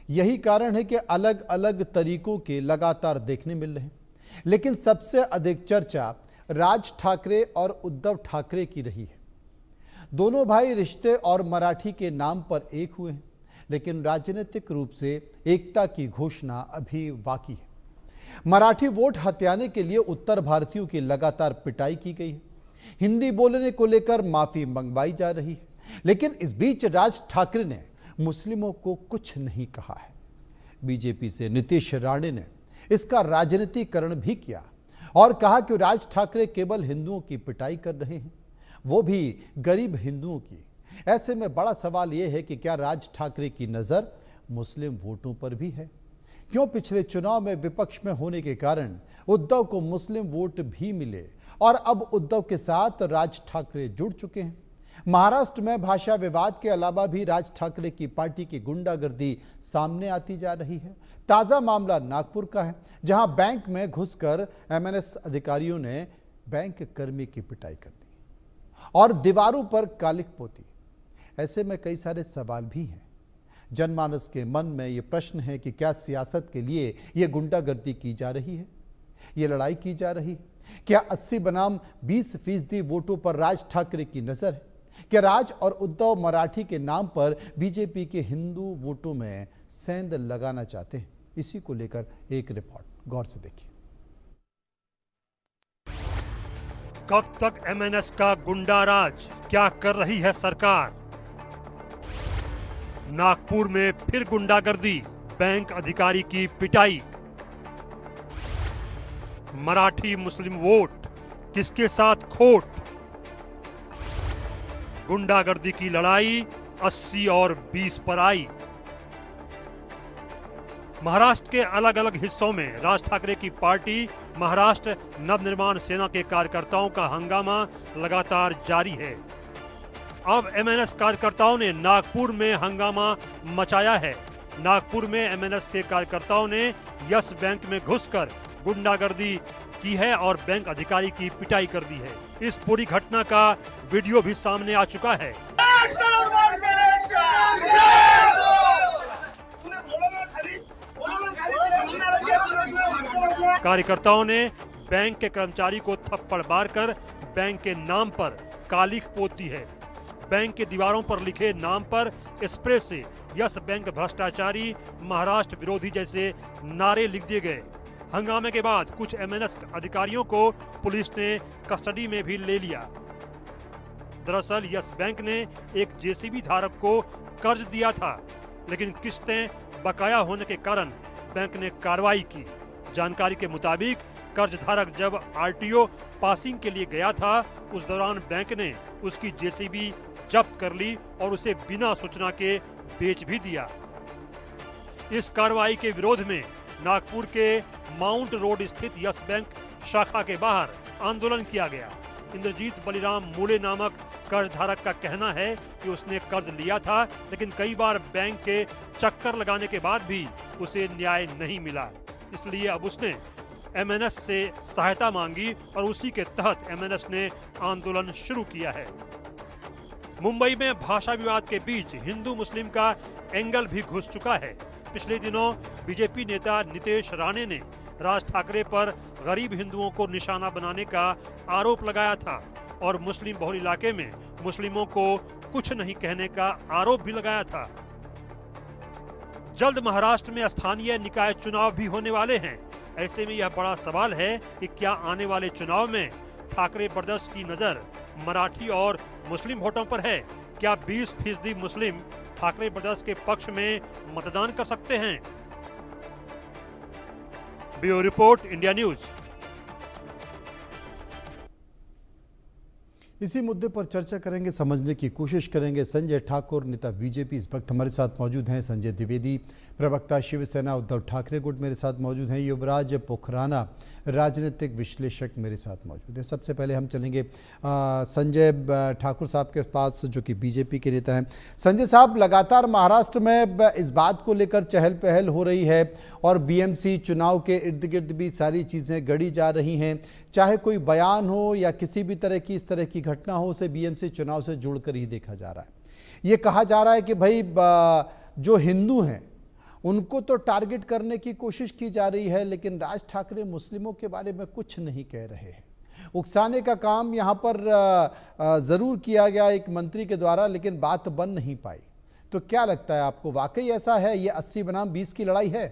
यही कारण है कि अलग अलग तरीकों के लगातार देखने मिल रहे हैं, लेकिन सबसे अधिक चर्चा राज ठाकरे और उद्धव ठाकरे की रही है। दोनों भाई रिश्ते और मराठी के नाम पर एक हुए हैं, लेकिन राजनीतिक रूप से एकता की घोषणा अभी बाकी है। मराठी वोट हथियाने के लिए उत्तर भारतीयों की लगातार पिटाई की गई है। हिंदी बोलने को लेकर माफी मंगवाई जा रही है, लेकिन इस बीच राज ठाकरे ने मुस्लिमों को कुछ नहीं कहा है। बीजेपी से नीतीश राणे ने इसका राजनीतिकरण भी किया और कहा कि राज ठाकरे केवल हिंदुओं की पिटाई कर रहे हैं, वो भी गरीब हिंदुओं की। ऐसे में बड़ा सवाल यह है कि क्या राज ठाकरे की नजर मुस्लिम वोटों पर भी है? क्यों पिछले चुनाव में विपक्ष में होने के कारण उद्धव को मुस्लिम वोट भी मिले और अब उद्धव के साथ राज ठाकरे जुड़ चुके हैं। महाराष्ट्र में भाषा विवाद के अलावा भी राज ठाकरे की पार्टी की गुंडागर्दी सामने आती जा रही है। ताजा मामला नागपुर का है, जहां बैंक में घुसकर एमएनएस अधिकारियों ने बैंक कर्मी की पिटाई कर दी और दीवारों पर कालिख पोती। ऐसे में कई सारे सवाल भी हैं। जनमानस के मन में ये प्रश्न है कि क्या सियासत के लिए ये गुंडागर्दी की जा रही है, ये लड़ाई की जा रही है? क्या 80 बनाम 20% वोटों पर राज ठाकरे की नजर है? क्या राज और उद्धव मराठी के नाम पर बीजेपी के हिंदू वोटों में सेंध लगाना चाहते हैं? इसी को लेकर एक रिपोर्ट, गौर से देखिए। कब तक एमएनएस का गुंडा राज? क्या कर रही है सरकार? नागपुर में फिर गुंडागर्दी, बैंक अधिकारी की पिटाई। मराठी मुस्लिम वोट, किसके साथ खोट? गुंडागर्दी की लड़ाई 80 और 20 पर आई। महाराष्ट्र के अलग अलग हिस्सों में राज ठाकरे की पार्टी महाराष्ट्र नवनिर्माण सेना के कार्यकर्ताओं का हंगामा लगातार जारी है। अब एमएनएस कार्यकर्ताओं ने नागपुर में हंगामा मचाया है। नागपुर में एमएनएस के कार्यकर्ताओं ने यस बैंक में घुसकर गुंडागर्दी की है और बैंक अधिकारी की पिटाई कर दी है। इस पूरी घटना का वीडियो भी सामने आ चुका है। कार्यकर्ताओं ने बैंक के कर्मचारी को थप्पड़ मारकर बैंक के नाम पर कालिख पोत दी है। बैंक के दीवारों पर लिखे नाम पर स्प्रे से यस बैंक भ्रष्टाचारी, महाराष्ट्र विरोधी जैसे नारे लिख दिए गए। हंगामे के बाद कुछ एमएनएस अधिकारियों को पुलिस ने कस्टडी में भी ले लिया। दरअसल यस बैंक ने एक जेसीबी धारक को कर्ज दिया था, लेकिन किस्तें बकाया होने के कारण बैंक ने कार्रवाई की। जानकारी के मुताबिक कर्ज धारक जब आरटीओ पासिंग के लिए गया था, उस दौरान बैंक ने उसकी जेसीबी जब्त कर ली और उसे बिना सूचना के बेच भी दिया। इस कार्रवाई के विरोध में नागपुर के माउंट रोड स्थित यस बैंक शाखा के बाहर आंदोलन किया गया। इंद्रजीत बलिराम मूले नामक कर्ज धारक का कहना है कि उसने कर्ज लिया था, लेकिन कई बार बैंक के चक्कर लगाने के बाद भी उसे न्याय नहीं मिला। इसलिए अब उसने एमएनएस से सहायता मांगी और उसी के तहत एमएनएस ने आंदोलन शुरू किया है। मुंबई में भाषा विवाद के बीच हिंदू मुस्लिम का एंगल भी घुस चुका है। पिछले दिनों बीजेपी नेता नीतीश राणे ने राज ठाकरे पर गरीब हिंदुओं को निशाना बनाने का आरोप लगाया था और मुस्लिम बहुल इलाके में मुस्लिमों को कुछ नहीं कहने का आरोप भी लगाया था। जल्द महाराष्ट्र में स्थानीय निकाय चुनाव भी होने वाले हैं। ऐसे में यह बड़ा सवाल है कि क्या आने वाले चुनाव में ठाकरे ब्रदर्स की नजर मराठी और मुस्लिम वोटों पर है? क्या 20% मुस्लिम ठाकरे ब्रदर्स के पक्ष में मतदान कर सकते हैं? Bureau report, India news. इसी मुद्दे पर चर्चा करेंगे, समझने की कोशिश करेंगे। संजय ठाकुर, नेता बीजेपी, इस वक्त हमारे साथ मौजूद हैं। संजय द्विवेदी, प्रवक्ता शिवसेना उद्धव ठाकरे गुट, मेरे साथ मौजूद हैं। युवराज पोखराना, राजनीतिक विश्लेषक, मेरे साथ मौजूद हैं। सबसे पहले हम चलेंगे संजय ठाकुर साहब के पास, जो कि बीजेपी के नेता हैं। संजय साहब, लगातार महाराष्ट्र में इस बात को लेकर चहल पहल हो रही है और बीएमसी चुनाव के इर्द गिर्द भी सारी चीज़ें गढ़ी जा रही हैं। चाहे कोई बयान हो या किसी भी तरह की इस तरह की घटना हो, उसे बीएमसी चुनाव से जोड़कर ही देखा जा रहा है। ये कहा जा रहा है कि भाई जो हिंदू हैं उनको तो टारगेट करने की कोशिश की जा रही है, लेकिन राज ठाकरे मुस्लिमों के बारे में कुछ नहीं कह रहे हैं। उकसाने का काम यहाँ पर जरूर किया गया एक मंत्री के द्वारा, लेकिन बात बन नहीं पाई। तो क्या लगता है आपको, वाकई ऐसा है, ये 80 बनाम 20 की लड़ाई है?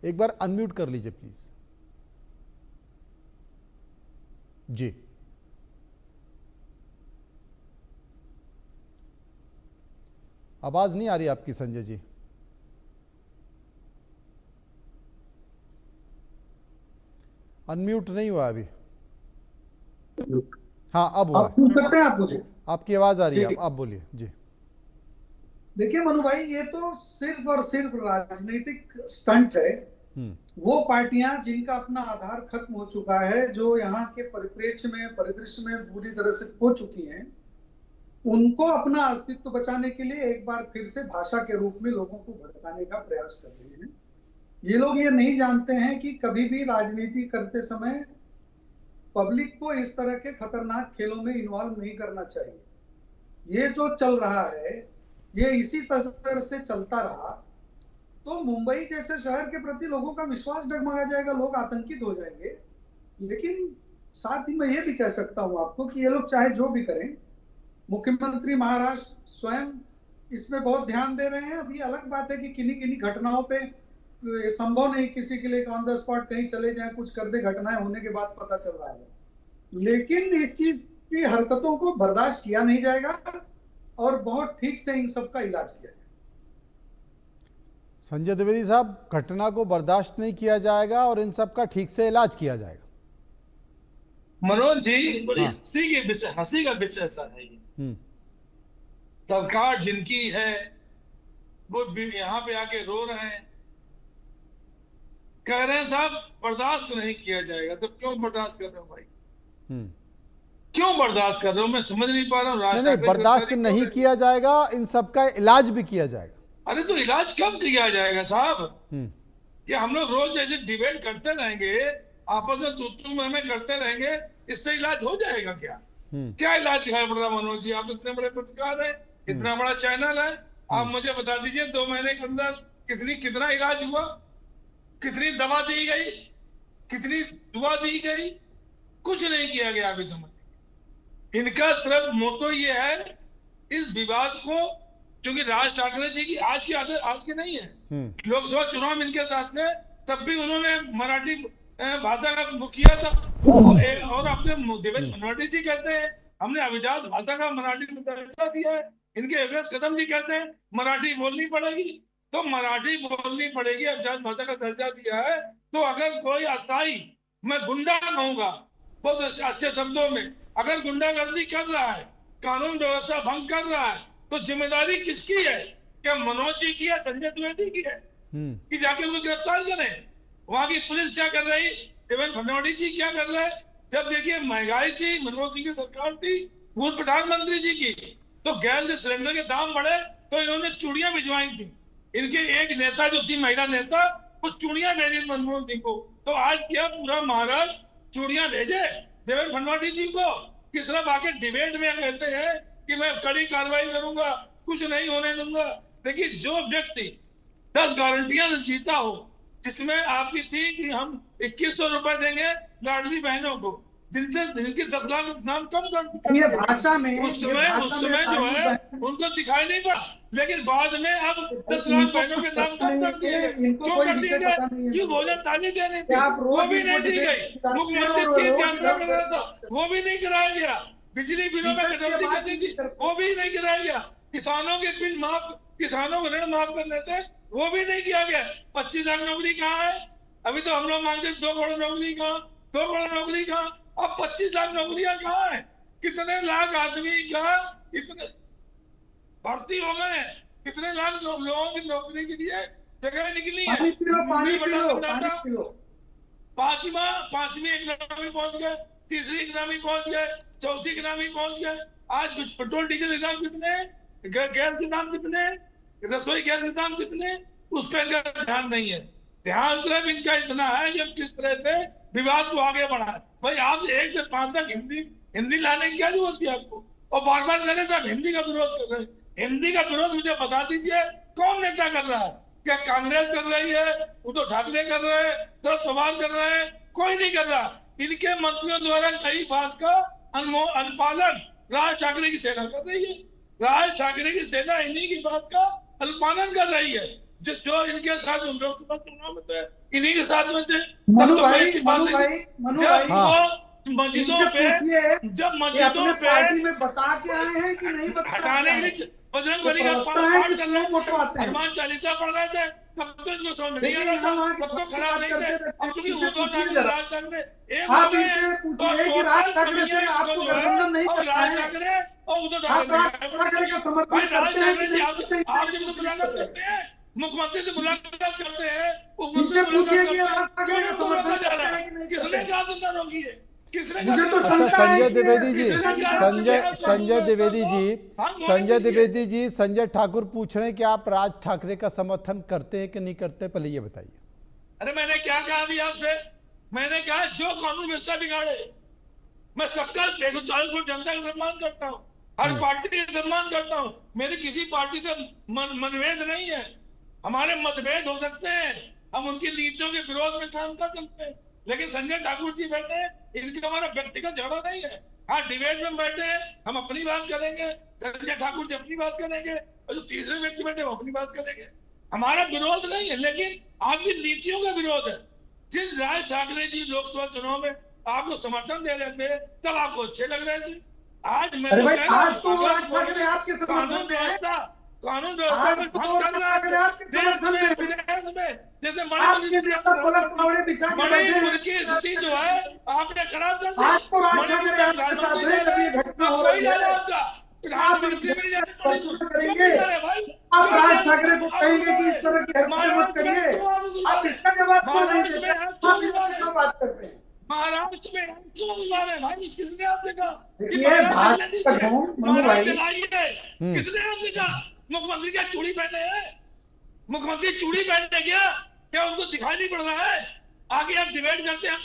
एक बार अनम्यूट कर लीजिए प्लीज। जी, आवाज नहीं आ रही आपकी संजय जी। अनम्यूट नहीं हुआ अभी। हाँ, अब हुआ। आप पूछ सकते हैं आप मुझे? आपकी आवाज आ रही है, आप बोलिए जी। देखिए मनु भाई, ये तो सिर्फ और सिर्फ राजनीतिक स्टंट है। वो पार्टियां जिनका अपना आधार खत्म हो चुका है, जो यहाँ के परिप्रेक्ष्य में, परिदृश्य में बुरी तरह से खो चुकी हैं, उनको अपना अस्तित्व बचाने के लिए एक बार फिर से भाषा के रूप में लोगों को भड़काने का प्रयास कर रहे हैं। ये लोग ये नहीं जानते हैं कि कभी भी राजनीति करते समय पब्लिक को इस तरह के खतरनाक खेलों में इन्वॉल्व नहीं करना चाहिए। ये जो चल रहा है, ये इसी तरह से चलता रहा तो मुंबई जैसे शहर के प्रति लोगों का विश्वास डगमगा जाएगा, लोग आतंकित हो जाएंगे। लेकिन साथ ही मैं ये भी कह सकता हूं आपको कि ये लोग चाहे जो भी करें, मुख्यमंत्री महाराष्ट्र स्वयं इसमें बहुत ध्यान दे रहे हैं। अभी अलग बात है कि किन्हीं किन्हीं घटनाओं पे संभव नहीं किसी के लिए ऑन द स्पॉट कहीं चले जाएं, कुछ कर दे, घटनाएं होने के बाद पता चल रहा है। लेकिन इस चीज की हरकतों को बर्दाश्त किया नहीं जाएगा और बहुत ठीक से इन सब का इलाज किया जाएगा। संजय द्विवेदी साहब, घटना को बर्दाश्त नहीं किया जाएगा और इन सब का ठीक से इलाज किया जाएगा। मनोज जी, बड़ी हंसी का विषय ऐसा है ये। सरकार जिनकी है वो यहाँ पे आके रो रहे हैं, कह रहे हैं साहब बर्दाश्त नहीं किया जाएगा। तो क्यों बर्दाश्त कर रहे हो भाई? क्यों बर्दाश्त कर रहे हो? मैं समझ नहीं पा रहा हूँ। नहीं, बर्दाश्त नहीं किया जाएगा, इन सब का इलाज भी किया जाएगा। अरे तो इलाज कब किया जाएगा साहब? ये हम लोग रोज जैसे डिबेट करते रहेंगे, आपस में तू मैं करते रहेंगे, इससे इलाज हो जाएगा क्या? क्या इलाज दिखाई पड़ रहा मनोज जी? आप इतने बड़े पत्रकार हैं, इतना बड़ा चैनल है, आप मुझे बता दीजिए 2 महीने के अंदर कितना इलाज हुआ, कितनी दवा दी गई, कितनी दुआ दी गई? कुछ नहीं किया गया अभी। समझ, इनका सिर्फ मोटो ये है इस विवाद को, क्योंकि राज ठाकरे जी की आज की आदत आज की नहीं है। लोकसभा चुनाव में इनके साथ में तब भी उन्होंने मराठी भाषा का वो किया था, और अपने देवेंद्र फडणवीस जी कहते हैं हमने अभिजात भाषा का मराठी में दर्जा दिया है। इनके योगेश कदम जी कहते हैं मराठी बोलनी पड़ेगी, तो मराठी बोलनी पड़ेगी, अभिजात भाषा का दर्जा दिया है। तो अगर कोई अस्थाई, मैं गुंडा कहूंगा बहुत अच्छे शब्दों में, अगर गुंडागर्दी कर रहा है, कानून व्यवस्था भंग कर रहा है, तो जिम्मेदारी किसकी है? क्या मनोज जी की है, संजय द्विवेदी की है कि जाके उनको गिरफ्तार करें? वहां की पुलिस क्या कर रही, देवेंद्र फडणवीस जी क्या कर रहे? जब देखिए महंगाई थी, मनमोहन सिंह की सरकार थी, पूर्व प्रधानमंत्री जी की, तो गैस सिलेंडर के दाम बढ़े तो इन्होंने चूड़ियां भिजवाई थी। इनके एक नेता जो थी, महिला नेता, वो चूड़ियां भेजी मनमोहन सिंह को। तो आज क्या पूरा महाराष्ट्र चूड़ियां भेजे देवेंद्र फडणवीस जी को? किस तरह आके डिबेट में कहते हैं कि मैं कड़ी कार्रवाई करूंगा, कुछ नहीं होने दूंगा। देखिए, जो व्यक्ति 10 गारंटियां से जीता हो, जिसमें आपकी थी कि हम 2100 रुपए देंगे लाडली बहनों को, जिनके 10 लाख नाम कम कर ये भाषा में उस समय जो है उनको दिखाई नहीं पड़ा, लेकिन बाद में अब 10 लाख बहनों के नाम कम कर दिए। क्यों कर दिए गए? क्यों भोजन थाली देनी थी, वो भी नहीं दी गई। मुख्यमंत्री तीर्थ यात्रा कर रहा था, वो भी नहीं कराया गया। बिजली बिलों में कटौती करनी थी, वो भी नहीं कराया गया। किसानों के बिल माफ, किसानों को ऋण माफ करने थे, वो भी नहीं किया गया। 25 लाख नौकरी कहाँ है? अभी तो हम लोग मांगते 2 करोड़ नौकरी कहाँ, 2 करोड़ नौकरी कहाँ? अब 25 लाख नौकरियां कहाँ है? कितने लाख आदमी का इतने भर्ती हो गए, कितने लाख लोगों की नौकरी के लिए जगह निकली है। पांचवी इकोनॉमी पहुंच गए, तीसरी इकोनॉमी पहुंच गए, चौथी इकोनॉमी पहुंच गए। आज पेट्रोल डीजल के दाम कितने, गैस के दाम कितने, रसोई गैस के दाम कितने, उस पर इनका ध्यान नहीं है। ध्यान सिर्फ इनका इतना है कि किस तरह से विवाद को आगे बढ़ाए। भाई आप 1 से 5 तक हिंदी लाने की क्या जरूरत थी आपको? और बार बार कह रहे थे आप हिंदी का विरोध कर रहे हैं। हिंदी का विरोध मुझे बता दीजिए कौन नेता कर रहा है? क्या कांग्रेस कर रही है, उद्धव ठाकरे कर रहे हैं, शरद पवार कर रहे हैं? कोई नहीं कर रहा। इनके मंत्रियों द्वारा कई बात का अनुपालन राज ठाकरे की सेना कर रही है। राज ठाकरे की सेना इन्हीं की बात का अनुपालन कर रही है। जो इनके साथ लोकसभा चुनाव में थे, इन्हीं के साथ में थे। मनु भाई मस्जिदों पे जब मस्जिदों पे पार्टी में बता के आए हैं कि नहीं बता हटाने के लिए बजरंग बली का पाठ कर रहे थे, हनुमान चालीसा पढ़ रहे थे, तब तो इनको समझ नहीं आ रहा था, तब तो खराब नहीं थे। अब क्योंकि उद्धव ठाकरे राज ठाकरे एक हो गए कि राज ठाकरे से आपको गठबंधन नहीं करना है, राज ठाकरे और उद्धव आप राज ठाकरे का समर्थन करते हैं कि आप जब मुलाकात करते हैं, मुख्यमंत्री से मुलाकात करते हैं, उनसे पूछिए कि राज ठाकरे का समर्थन करते हैं कि नहीं। किसने कहा सुनना रोकी है? मुझे तो अच्छा संजय द्विवेदी जी, संजय द्विवेदी जी, संजय ठाकुर पूछ रहे हैं कि आप राज ठाकरे का समर्थन करते हैं कि नहीं करते, पहले ये बताइए। अरे मैंने क्या कहा अभी आपसे? मैंने कहा जो कानून व्यवस्था बिगाड़े, मैं सबका 140 करोड़ जनता का सम्मान करता हूँ, हर पार्टी का सम्मान करता हूँ, मेरी किसी पार्टी से मनभेद नहीं है। हमारे मतभेद हो सकते हैं, हम उनकी नीतियों के विरोध में काम कर सकते हैं, लेकिन संजय ठाकुर जी बैठे हैं, इनका हमारा व्यक्तिगत झगड़ा नहीं है। हाँ, डिबेट में बैठे हैं, हम अपनी बात करेंगे, संजय ठाकुर जी अपनी बात करेंगे, और जो तीसरे व्यक्ति बैठे वो अपनी बात करेंगे। हमारा विरोध नहीं है, लेकिन आपकी नीतियों का विरोध है। जिन राज ठाकरे जी लोकसभा चुनाव में आपको समर्थन दे रहे थे, तब आपको अच्छे लग रहे थे। आज मैं आज तो राज ठाकरे आपके समर्थन में है, कानून व्यवस्था में भंग कर रहा है देश में, जैसे मणिपुर की स्थिति जो है आपने खराब कर दी। आज तो राज ठाकरे आपके साथ है, कभी घटना हो रही है, प्रधानमंत्री करेंगे, आप राज ठाकरे को कहेंगे कि इस तरह की हरकतें मत करिए, आप इसका जवाब क्यों नहीं देते? आप इस पर क्यों बात करते हैं? महाराष्ट्र में क्यों बुला रहे भाई? किसने आपसे कहा? ये भाजपा का मनु भाई, किसने आपसे कहा? मुख्यमंत्री क्या चूड़ी पहने हैं? मुख्यमंत्री चूड़ी पहनने क्या उनको दिखाई नहीं पड़ रहा है? आगे हम डिबेट करते हैं,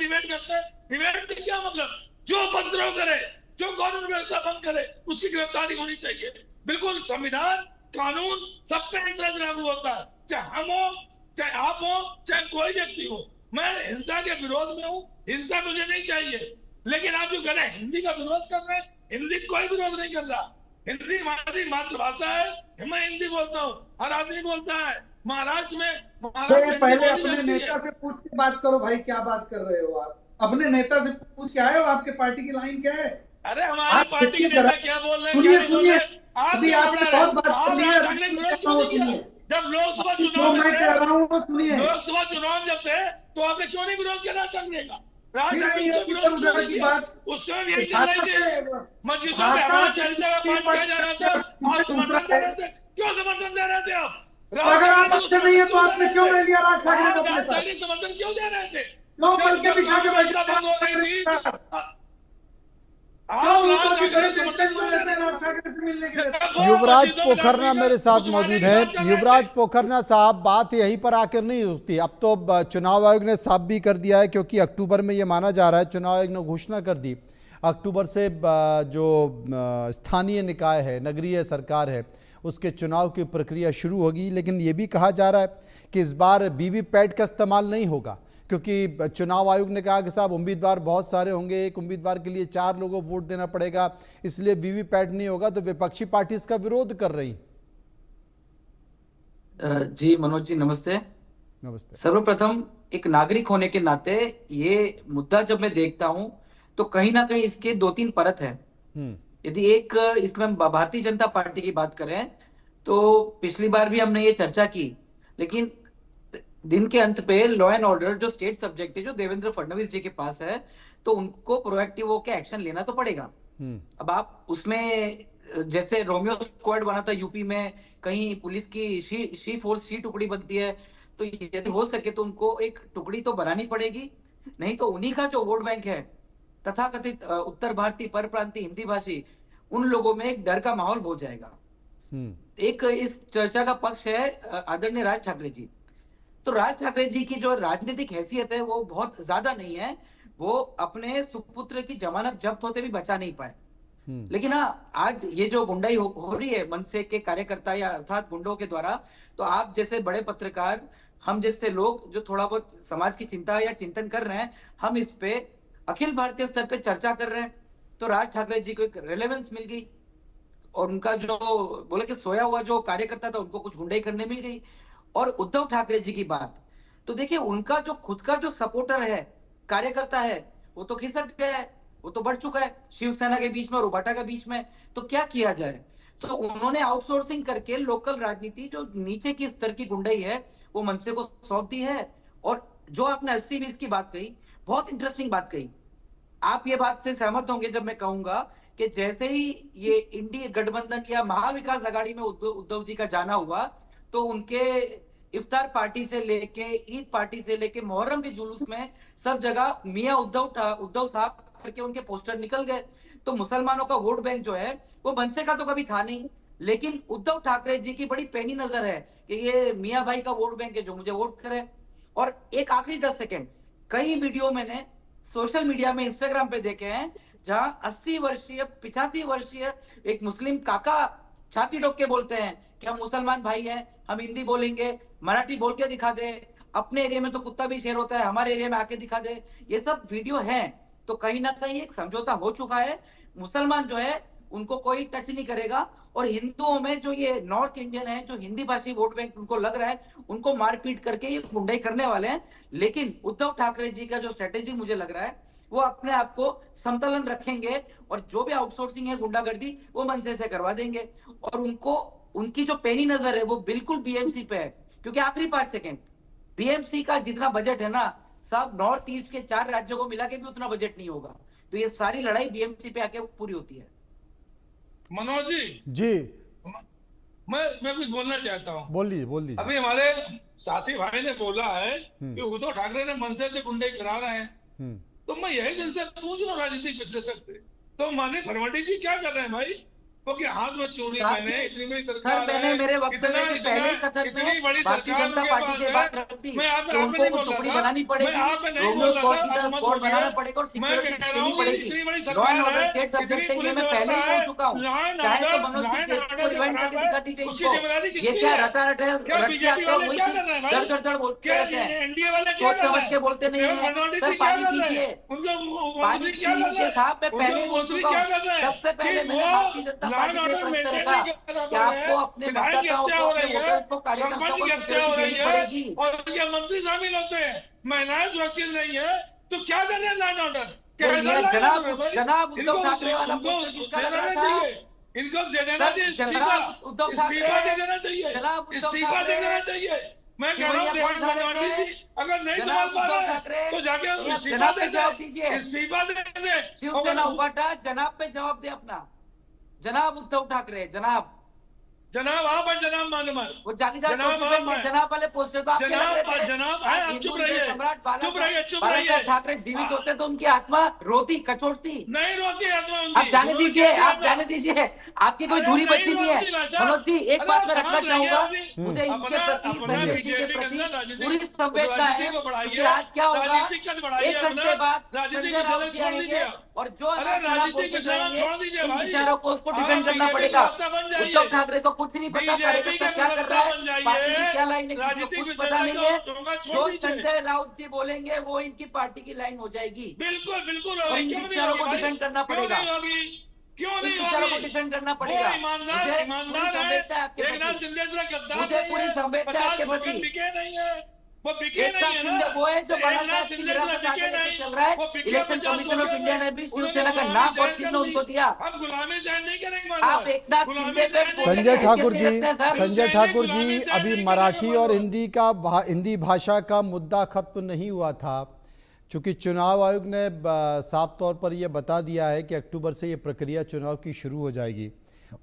डिबेट से क्या मतलब? जो उपद्रव करे, जो कानून व्यवस्था भंग करे, उसकी गिरफ्तारी होनी चाहिए। बिल्कुल संविधान कानून सब पे एक तरह से लागू होता है, चाहे हम हो, चाहे आप हो, चाहे कोई व्यक्ति हो। मैं हिंसा के विरोध में हूँ, हिंसा मुझे नहीं चाहिए, लेकिन आप जो कह रहे हैं हिंदी का विरोध कर रहे हैं, हिंदी कोई विरोध नहीं कर रहा। हिंदी हमारी मातृभाषा है, मैं हिंदी बोलता हूँ, हर आदमी बोलता है। महाराष्ट्र में पहले अपने नेता से पूछ के बात करो भाई, क्या बात कर रहे हो आप? अपने नेता से पूछ के आए हो, आपके पार्टी की लाइन क्या है? अरे हमारी पार्टी के नेता क्या बोल रहे हैं? सुनिए, अभी आपने बहुत बात कर ली है। जब लोकसभा चुनाव मैं कह रहा हूँ, सुनिए, लोकसभा चुनाव जब थे तो आपने क्यों नहीं विरोध किया राज ठाकरे का? उधर की बात उस समय यही चल रही थी, मस्जिदों में हनुमान चालीसा का पाठ किया जा रहा था, आप समर्थन दे रहे थे। क्यों समर्थन दे रहे थे आप? अगर आप अच्छे नहीं है तो आपने क्यों ले लिया राज ठाकरे को अपने साथ? समर्थन क्यों दे रहे थे? क्यों बल के बिठा के बैठा था? युवराज पोखरना मेरे साथ मौजूद हैं। युवराज पोखरना साहब, बात यहीं पर आकर नहीं रुकती। अब तो चुनाव आयोग ने साफ भी कर दिया है, क्योंकि अक्टूबर में ये माना जा रहा है, चुनाव आयोग ने घोषणा कर दी, अक्टूबर से जो स्थानीय निकाय है, नगरीय सरकार है, उसके चुनाव की प्रक्रिया शुरू होगी। लेकिन ये भी कहा जा रहा है कि इस बार वीवीपैट का इस्तेमाल नहीं होगा, क्योंकि चुनाव आयोग ने कहा कि साहब उम्मीदवार बहुत सारे होंगे, एक उम्मीदवार के लिए 4 लोगों को वोट देना पड़ेगा, इसलिए वीवीपैट नहीं होगा। तो विपक्षी पार्टी इसका विरोध कर रही। जी मनोज जी, नमस्ते। नमस्ते। सर्वप्रथम एक नागरिक होने के नाते ये मुद्दा जब मैं देखता हूं तो कहीं ना कहीं इसके 2-3 परत है। यदि एक इसमें भारतीय जनता पार्टी की बात करें तो पिछली बार भी हमने ये चर्चा की, लेकिन दिन के अंत पे लॉ एंड ऑर्डर जो स्टेट सब्जेक्ट है, जो देवेंद्र फडणवीस जी के पास है, तो उनको प्रोएक्टिव होकर एक्शन लेना तो पड़ेगा। अब आप उसमें जैसे रोमियो स्क्वाड बना था यूपी में, कहीं पुलिस की शी फोर्स, शी टुकड़ी बनती है, तो यदि हो सके तो उनको एक टुकड़ी तो बनानी पड़ेगी, नहीं तो उन्हीं का जो वोट बैंक है, तथाकथित उत्तर भारतीय परप्रांतीय हिंदी भाषी, उन लोगों में एक डर का माहौल हो जाएगा। एक इस चर्चा का पक्ष है आदरणीय राज ठाकरे जी। तो राज ठाकरे जी की जो राजनीतिक हैसियत है वो बहुत ज्यादा नहीं है, वो अपने सुपुत्र की जमानत जब्त होते भी बचा नहीं पाए। लेकिन हाँ, आज ये जो गुंडाई हो रही है मनसे के कार्यकर्ता या अर्थात गुंडों के द्वारा, तो आप जैसे बड़े पत्रकार, हम जैसे लोग जो थोड़ा बहुत समाज की चिंता या चिंतन कर रहे हैं, हम इस पे अखिल भारतीय स्तर पे चर्चा कर रहे हैं। तो राज ठाकरे जी को एक रेलेवेंस मिल गई और उनका जो बोले कि सोया हुआ जो कार्यकर्ता था उनको कुछ गुंडाई करने मिल गई। और उद्धव ठाकरे जी की बात, तो देखिए उनका जो खुद का जो सपोर्टर है, कार्यकर्ता है, वो तो खिसक गया है, वो तो बढ़ चुका है शिवसेना के बीच में और उबाटा के बीच में। तो क्या किया जाए? तो उन्होंने आउटसोर्सिंग करके लोकल राजनीति, जो नीचे की स्तर की गुंडाई है, वो मनसे को सौंप दी है। और जो आपने 80-20 की बात कही, बहुत इंटरेस्टिंग बात कही। आप ये बात से सहमत होंगे जब मैं कहूंगा कि जैसे ही ये इंडी गठबंधन या महाविकास आघाड़ी में उद्धव जी का जाना हुआ, तो उनके इफ्तार पार्टी से लेके ईद पार्टी से लेके मुहर्रम के जुलूस में सब जगह मियां उद्धव साहब करके उनके पोस्टर निकल गए। तो मुसलमानों का वोट बैंक जो है वो मनसे का तो कभी था नहीं, लेकिन उद्धव ठाकरे जी की बड़ी पैनी नजर है कि ये मियां भाई का वोट बैंक है जो मुझे वोट करे। और एक आखिरी 10 सेकंड, कई वीडियो मैंने सोशल मीडिया में इंस्टाग्राम पे देखे हैं जहां 80 वर्षीय 85 वर्षीय एक मुस्लिम काका छाती ठोक के बोलते हैं कि हम मुसलमान भाई हैं, हम हिंदी बोलेंगे, मराठी बोल के दिखा दे, अपने एरिया में तो कुत्ता भी शेर होता है, हमारे एरिया में आके दिखा दे। ये सब वीडियो हैं। तो कहीं ना कहीं एक समझौता हो चुका है, मुसलमान जो है उनको कोई टच नहीं करेगा। और हिंदुओं में जो ये नॉर्थ इंडियन है, जो हिंदी भाषी वोट बैंक उनको लग रहा है, उनको मारपीट करके ये गुंडाई करने वाले हैं। लेकिन उद्धव ठाकरे जी का जो स्ट्रेटेजी मुझे लग रहा है, वो अपने आप को समतलन रखेंगे और जो भी आउटसोर्सिंग है गुंडागर्दी, वो मनसे से करवा देंगे। और उनको उनकी जो पैनी नजर है वो बिल्कुल बीएमसी पे है। क्योंकि आखिरी 5 सेकंड, बीएमसी का जितना बजट है ना सब नॉर्थ ईस्ट के 4 राज्यों को मिला के भी उतना बजट नहीं होगा। तो ये सारी लड़ाई बीएमसी पे आके पूरी होती है। मनोज जी जी मैं कुछ बोलना चाहता हूँ। बोलिए। अभी हमारे साथी भाई ने बोला है कि उद्धव ठाकरे ने मनसे से गुंडाई करा रहे हैं। तो मैं यही दिन से पूछ रहा हूँ राजनीतिक विश्लेषक से, तो माननीय फडणवीस जी क्या कर रहे हैं भाई? क्योंकि हाथ में चूड़ी पहने, इतनी बड़ी सरकार, मैंने मेरे वक्तव्य के पहले कथन में भारतीय जनता पार्टी से बात रखती कि उनको कुछ टुकड़ी बनानी पड़ेगी, रोमियो स्क्वाड की तरह स्क्वाड बनाना पड़ेगा और सिक्योरिटी देनी पड़ेगी। Law and order state subject है, ये मैं पहले ही बोल चुका हूँ। चाहे तो मनोज सिंह को रिवाइंड करके दिखा दीजिए इनको। ये क्या रट के आते हो, वही दड़ बोलते रहते हैं, सोच समझ के बोलते नहीं है। सर पानी पीजिए, पानी पी लीजिए साहब। मैं पहले ही बोल चुका हूँ, सबसे पहले मैंने भारतीय जनता पार्टी से प्रश्न रखा कि आपको अपने मतदाताओं को, अपने वोटर्स को, कार्यकर्ताओं को सिक्योरिटी देनी पड़ेगी। और ये मंत्री शामिल होते हैं, महिलाएं सुरक्षित नहीं है, तो क्या कर रहे हैं लॉ एंड ऑर्डर? जनाब उद्धव ठाकरे वाला पोस्टर किसका लग रहा था? इनको दे देना चाहिए, उद्धव ठाकरे दे देना चाहिए, इस्तीफा दे देना चाहिए। मैं कह रहा हूँ अगर नहीं संभाल पा रहे तो जाके जनाब पे जवाब दीजिए। इस्तीफा दे दे। शिवसेना उबाटा, जनाब पे जवाब दे अपना। जनाब उद्धव ठाकरे, जनाब आप और जनाब मानमर, वो जालीदार जनाब वाले पोस्टर को आप क्या लग रहे थे? जनाब चुप रहिए, सम्राट चुप रहिए। ठाकरे जीवित होते तो उनकी आत्मा रोती, कचोटती नहीं रोती आत्मा उनकी। आप जाने दीजिए, आपकी कोई दूरी बची नहीं है। मनोज जी एक बात मैं रखना चाहूंगा, मुझे इनके प्रति, संजय जी के प्रति पूरी संवेदना है। क्योंकि आज क्या होगा, 1 घंटे बाद संजय राउत जी आएंगे और जो बोल के जाएंगे, इन विचारों को उसको डिफेंड करना पड़ेगा। उद्धव ठाकरे को कुछ नहीं पता कार्यकर्ता क्या कर रहा है, पार्टी की क्या लाइन है, किसी को कुछ पता नहीं है। जो संजय राउत जी बोलेंगे वो इनकी पार्टी की लाइन हो जाएगी। बिल्कुल और इन विचारों को डिफेंड करना पड़ेगा, क्यों नहीं विचारों को डिफेंड करना पड़ेगा। मुझे पूरी संवेदना है आपके प्रति, एकनाथ शिंदे वो है जो बाला साहब की विरासत आगे लेके चल रहा है। इलेक्शन कमीशन ऑफ इंडिया ने भी शिवसेना का नाम और चिन्ह उनको दिया। आप एकनाथ शिंदे पे संजय ठाकुर जी अभी मराठी और हिंदी भाषा का मुद्दा खत्म नहीं हुआ था, चूंकि चुनाव आयोग ने साफ तौर पर यह बता दिया है कि अक्टूबर से ये प्रक्रिया चुनाव की शुरू हो जाएगी।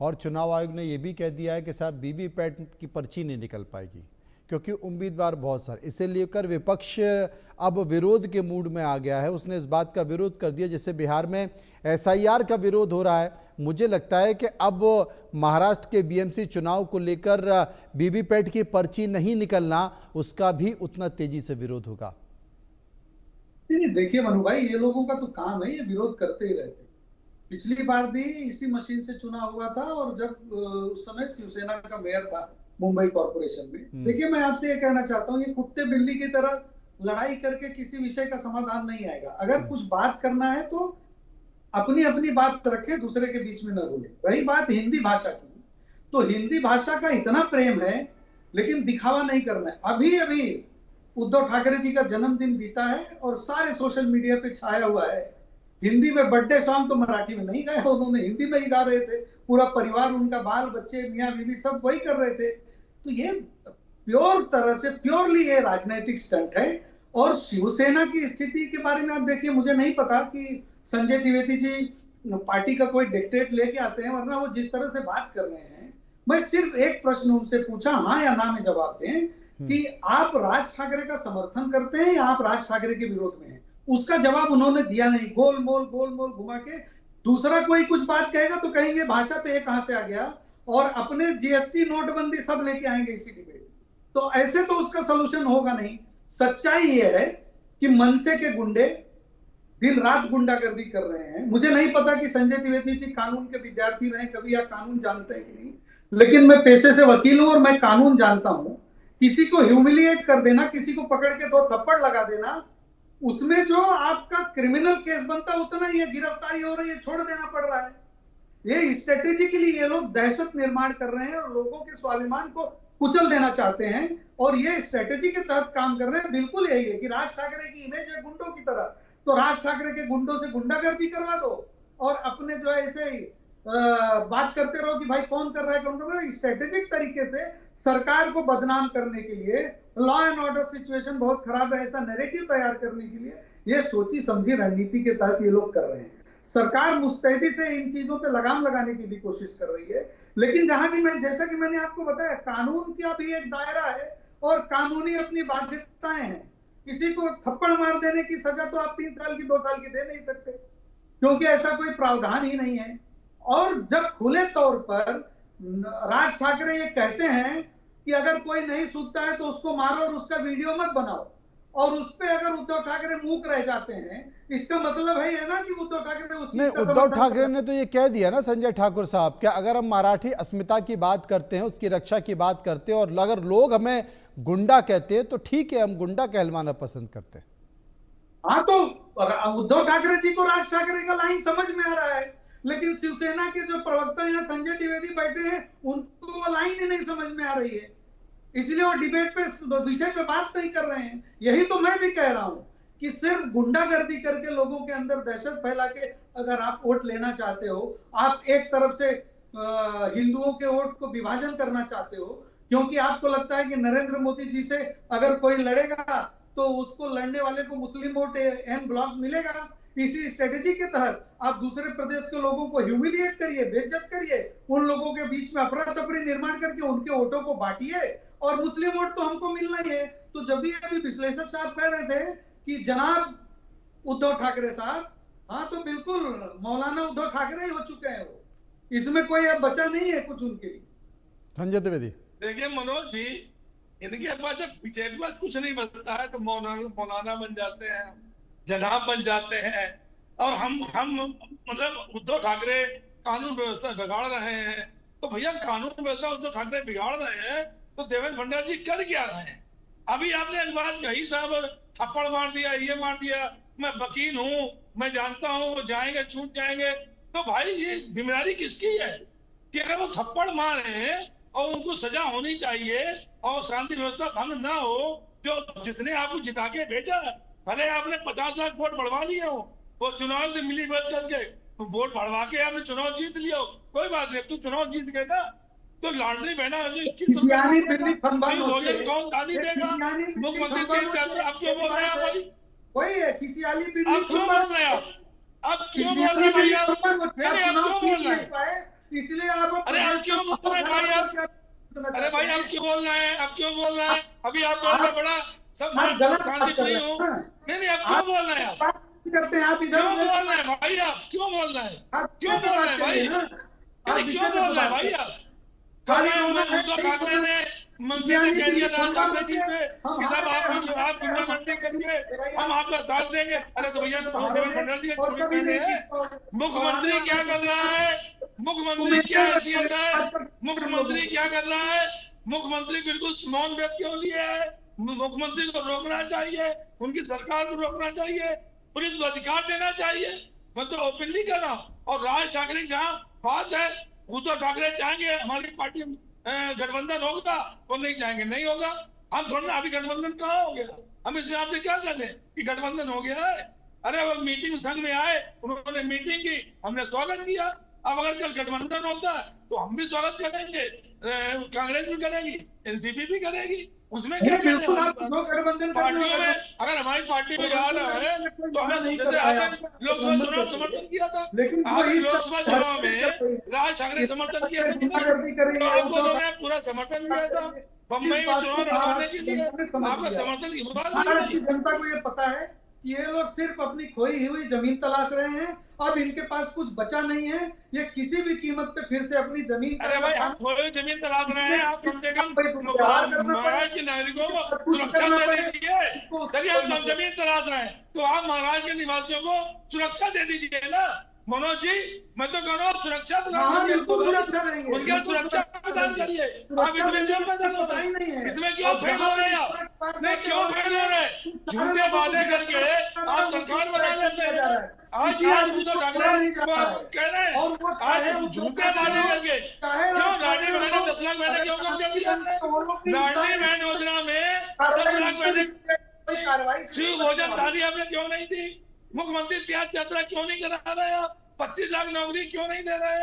और चुनाव आयोग ने यह भी कह दिया है कि साहब वीवीपैट की पर्ची नहीं निकल पाएगी क्योंकि उम्मीदवार बहुत सारे। इसे लेकर विपक्ष अब विरोध के मूड में आ गया है। उसने इस बात का विरोध कर दिया, जैसे बिहार में एसआईआर का विरोध हो रहा है। मुझे लगता है कि अब महाराष्ट्र के बीएमसी चुनाव को लेकर वीवीपैट की पर्ची नहीं निकलना, उसका भी उतना तेजी से विरोध होगा। नहीं देखिए मनु भाई, ये लोगों का तो काम है, ये विरोध करते ही रहते। पिछली बार भी इसी मशीन से चुना हुआ था, और जब उस समय शिवसेना का मेयर था मुंबई कॉर्पोरेशन में। देखिए, मैं आपसे ये कहना चाहता हूँ, ये कुत्ते बिल्ली की तरह लड़ाई करके किसी विषय का समाधान नहीं आएगा। अगर कुछ बात करना है तो अपनी अपनी बात रखें, दूसरे के बीच में न बोले। रही बात हिंदी भाषा की, तो हिंदी भाषा का इतना प्रेम है, लेकिन दिखावा नहीं करना है। अभी अभी उद्धव ठाकरे जी का जन्मदिन बीता है और सारे सोशल मीडिया पे छाया हुआ है। हिंदी में बर्थडे सॉन्ग तो मराठी में नहीं गाया उन्होंने, हिंदी में ही गा रहे थे। पूरा परिवार, उनका बाल बच्चे, मियाँ बीवी सब वही कर रहे थे। तो ये प्योर तरह से, प्योरली ये राजनीतिक स्टंट है। और शिवसेना की स्थिति के बारे में आप देखिए, मुझे नहीं पता कि संजय द्विवेदी जी पार्टी का कोई डिक्टेट लेके आते हैं, वरना वो जिस तरह से बात कर रहे हैं। मैं सिर्फ एक प्रश्न उनसे पूछा, हाँ या ना में जवाब दें, कि आप राज ठाकरे का समर्थन करते हैं या आप राज ठाकरे के विरोध में हैं। उसका जवाब उन्होंने दिया नहीं। गोल मोल घुमा के दूसरा कोई कुछ बात कहेगा तो कहेंगे भाषा पे कहां से आ गया, और अपने जीएसटी नोटबंदी सब लेके आएंगे इसी डिबेट। तो ऐसे तो उसका सोल्यूशन होगा नहीं। सच्चाई ये है कि मनसे के गुंडे दिन रात गुंडागर्दी कर रहे हैं। मुझे नहीं पता कि संजय द्विवेदी जी कानून के विद्यार्थी रहे कभी या कानून जानते हैं कि नहीं, लेकिन मैं पेशे से वकील हूं और मैं कानून जानता हूं। किसी को ह्यूमिलिएट कर देना, किसी को पकड़ के 2 थप्पड़ लगा देना, उसमें जो आपका क्रिमिनल केस बनता उतना ही है, गिरफ्तारी हो रही है, छोड़ देना पड़ रहा है। ये स्ट्रेटेजिकली ये लोग दहशत निर्माण कर रहे हैं और लोगों के स्वाभिमान को कुचल देना चाहते हैं, और ये स्ट्रेटेजी के तहत काम कर रहे हैं। बिल्कुल यही है कि राज ठाकरे की इमेज है गुंडों की तरह, तो राज ठाकरे के गुंडों से गुंडागर्दी करवा दो और अपने जो है ऐसे ही बात करते रहो कि भाई कौन कर रहा है, कौन कर रहा है। स्ट्रेटेजिक तरीके से सरकार को बदनाम करने के लिए, लॉ एंड ऑर्डर सिचुएशन बहुत खराब है ऐसा नैरेटिव तैयार करने के लिए, ये सोची समझी रणनीति के तहत ये लोग कर रहे हैं। सरकार मुस्तैदी से इन चीजों पे लगाम लगाने की भी कोशिश कर रही है, लेकिन जहां की मैं, जैसा कि मैंने आपको बताया, कानून का भी एक दायरा है और कानूनी अपनी बाध्यताएं हैं। किसी को थप्पड़ मार देने की सजा तो आप 3 साल की 2 साल की दे नहीं सकते, क्योंकि ऐसा कोई प्रावधान ही नहीं है। और जब खुले तौर पर राज ठाकरे ये कहते हैं कि अगर कोई नहीं सूखता है तो उसको मारो और उसका वीडियो मत बनाओ, और उस पे अगर उद्धव ठाकरे मूक रह जाते हैं, इसका मतलब है ना कि उद्धव ठाकरे उस नहीं, उद्धव ठाकरे ने तो ये कह दिया ना संजय ठाकुर साहब, क्या अगर हम मराठी अस्मिता की बात करते हैं, उसकी रक्षा की बात करते हैं, और अगर लोग हमें गुंडा कहते हैं तो ठीक है, हम गुंडा कहलवाना पसंद करते हैं। हाँ, तो उद्धव ठाकरे जी को राज ठाकरे का लाइन समझ में आ रहा है, लेकिन शिवसेना के जो प्रवक्ता यहाँ संजय द्विवेदी बैठे हैं, उनको वो लाइन ही नहीं समझ में आ रही है, इसलिए वो डिबेट पे विषय पे बात नहीं कर रहे हैं। यही तो मैं भी कह रहा हूं कि सिर्फ गुंडागर्दी करके लोगों के अंदर दहशत फैला के अगर आप वोट लेना चाहते हो, आप एक तरफ से हिंदुओं के वोट को विभाजन करना चाहते हो, क्योंकि आपको लगता है कि नरेंद्र मोदी जी से अगर कोई लड़ेगा तो उसको लड़ने वाले को मुस्लिम वोट एन ब्लॉक मिलेगा। इसी स्ट्रेटेजी के तहत आप दूसरे प्रदेश के लोगों को ह्यूमिलिएट करिए, बेइज्जत करिए, उन लोगों के बीच में अफरा तफरी निर्माण करके उनके वोटों को बांटिए, और मुस्लिम वोट तो हमको मिलना ही है। तो जब भी अभी विश्लेषक साहब कह रहे थे कि जनाब उद्धव ठाकरे साहब, हाँ तो बिल्कुल मौलाना उद्धव ठाकरे ही हो चुके हैं वो, इसमें कोई अब बचा नहीं है कुछ उनके लिए। संजय द्विवेदी, देखिए मनोज जी, इनके पास जब पीछे के पास कुछ नहीं बनता है तो मौलाना बन जाते हैं, जनाब बन जाते हैं, और हम मतलब उद्धव ठाकरे कानून व्यवस्था बिगाड़ रहे हैं। तो भैया कानून व्यवस्था उद्धव ठाकरे बिगाड़ रहे हैं तो देवेंद्र भंडारी जी कर क्या रहे हैं? अभी आपने एक बात कही, साहब थप्पड़ मार दिया, ये मार दिया। मैं वकील हूँ, मैं जानता हूँ वो जाएंगे, छूट जाएंगे। तो भाई ये जिम्मेदारी किसकी है कि अगर वो थप्पड़ मारे हैं और उनको सजा होनी चाहिए और शांति व्यवस्था भंग ना हो, जो जिसने आपको जिता के भेजा, भले आपने 50 लाख वोट बढ़वा लिए हो, वो चुनाव से मिली बात करके तो वोट बढ़वा के आपने चुनाव जीत लिया, कोई बात नहीं, तू चुनाव जीत गए ना, तो लाडली बहना कौन दादी देगा? मुख्यमंत्री आप क्यों बोल रहे हैं भाई? वही है खिसियाली आप क्यों बोल रहे हैं? आप क्यों बोल रहे हैं भैया? आप क्यों बोल रहे हैं? इसलिए आप, अरे आप क्यों बोल रहे हैं भाई? अरे भाई आप क्यों बोल रहे हैं? आप क्यों बोल रहे हैं? अभी आप बोल रहे बड़ा सब शांति प्रिय हो। नहीं, आप क्यों बोल रहे हैं? करते हैं आप इधर क्यों बोल रहे हैं भाई? आप क्यों बोल रहे हैं? क्यों बोल रहे हैं भाई? क्यों बोल रहे हैं भाई? आप उद्धव ठाकरे ने मंत्री ने कह दिया राज ठाकरे जी से कि साहब आप गुंडागर्दी करिए, हम आपका साथ देंगे। अरे तो भैया देवेंद्र फडणवीस जी छोटे कहने हैं, मुख्यमंत्री क्या कर रहा है, मुख्यमंत्री क्या हैसियत है, मुख्यमंत्री क्या कर रहा है, मुख्यमंत्री बिल्कुल मौन व्रत क्यों लिए है? मुख्यमंत्री को रोकना चाहिए, उनकी सरकार को रोकना चाहिए, पुलिस को अधिकार देना चाहिए। मैं तो ओपनली कर रहा हूँ। और राज ठाकरे जहाँ बात है, उद्धव ठाकरे चाहेंगे हमारी पार्टी गठबंधन होगा, वो नहीं चाहेंगे नहीं होगा। हम थोड़ा ना अभी गठबंधन कहाँ हो गया, हम इसमें आपसे क्या कहते हैं कि गठबंधन हो गया है? अरे वो मीटिंग संघ में आए, उन्होंने मीटिंग की, हमने स्वागत किया। अब अगर कल गठबंधन होता है तो हम भी स्वागत करेंगे, कांग्रेस भी करेगी, एनसीपी भी करेगी, उसमें क्या कहते हैं? पार्टियों में अगर हमारी पार्टी में आ रहा है तो हमें, जैसे आपने लोकसभा चुनाव समर्थन किया था, आपने लोकसभा चुनाव में राज ठाकरे समर्थन किया था, तो आपको उन्होंने पूरा समर्थन दिया था बम्बई में चुनाव लड़वाने के लिए, आपका समर्थन की बात महाराष्ट्र की जनता को ये पता है कि ये लोग सिर्फ अपनी खोई हुई जमीन तलाश रहे हैं। अब इनके पास कुछ बचा नहीं है, ये किसी भी कीमत पे फिर से अपनी जमीन। अरे भाई हम खोई जमीन तलाश रहे हैं, आप कम से कम महाराष्ट्र के नागरिकों को सुरक्षा दे दीजिए। चलिए हम जमीन तलाश रहे हैं तो आप महाराष्ट्र के निवासियों को सुरक्षा दे दीजिए ना। मनोज जी, मैं तो कह रहा हूँ सुरक्षा प्रदान करिए, उनके सुरक्षा प्रदान करिए। आप इसमें क्यों फेल हो रहे हैं? आप नहीं क्यों फेल हो रहे हैं? झूठे वादे करके आप सरकार बना लेते हैं। आज उद्धव ठाकरे कह रहे हैं, आज झूठे वादे करके क्यों लाडली बहन 10 लाख महीने क्यों कम कर दिया? लाडली बहन योजना में 10 लाख महीने शिव भोजन थाली आपने क्यों नहीं दी? मुख्यमंत्री त्याग यात्रा क्यों नहीं करा रहे आप? 25 लाख नौकरी क्यों नहीं दे रहे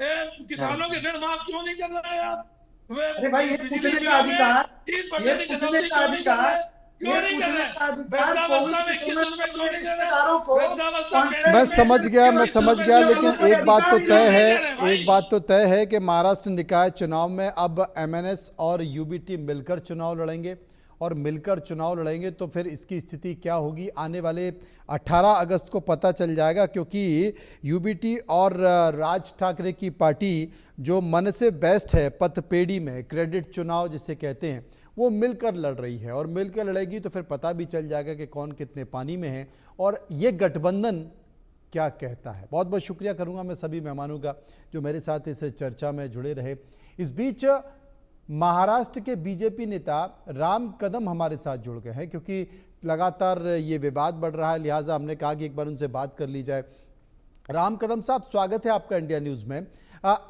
हैं? किसानों के ऋण माफ क्यों नहीं कर रहे हैं आप? अरे भाई ये पूछने का अधिकार, 30% की कटौती क्यों नहीं कर रहे? क्यों नहीं कर रहे? वृद्धावस्था में 21 रुपए क्यों नहीं दे रहे? वृद्धावस्था मैं समझ गया, लेकिन एक बात तो तय है कि महाराष्ट्र निकाय चुनाव में अब एमएनएस और यूबीटी मिलकर चुनाव लड़ेंगे, और मिलकर चुनाव लड़ेंगे तो फिर इसकी स्थिति क्या होगी आने वाले 18 अगस्त को पता चल जाएगा। क्योंकि यूबीटी और राज ठाकरे की पार्टी जो मन से बेस्ट है, पथपेड़ी में क्रेडिट चुनाव जिसे कहते हैं, वो मिलकर लड़ रही है, और मिलकर लड़ेगी तो फिर पता भी चल जाएगा कि कौन कितने पानी में है और ये गठबंधन क्या कहता है। बहुत बहुत शुक्रिया करूंगा मैं सभी मेहमानों का जो मेरे साथ इस चर्चा में जुड़े रहे। इस बीच महाराष्ट्र के बीजेपी नेता राम कदम हमारे साथ जुड़ गए हैं, क्योंकि लगातार ये विवाद बढ़ रहा है, लिहाजा हमने कहा कि एक बार उनसे बात कर ली जाए। राम कदम साहब, स्वागत है आपका इंडिया न्यूज़ में।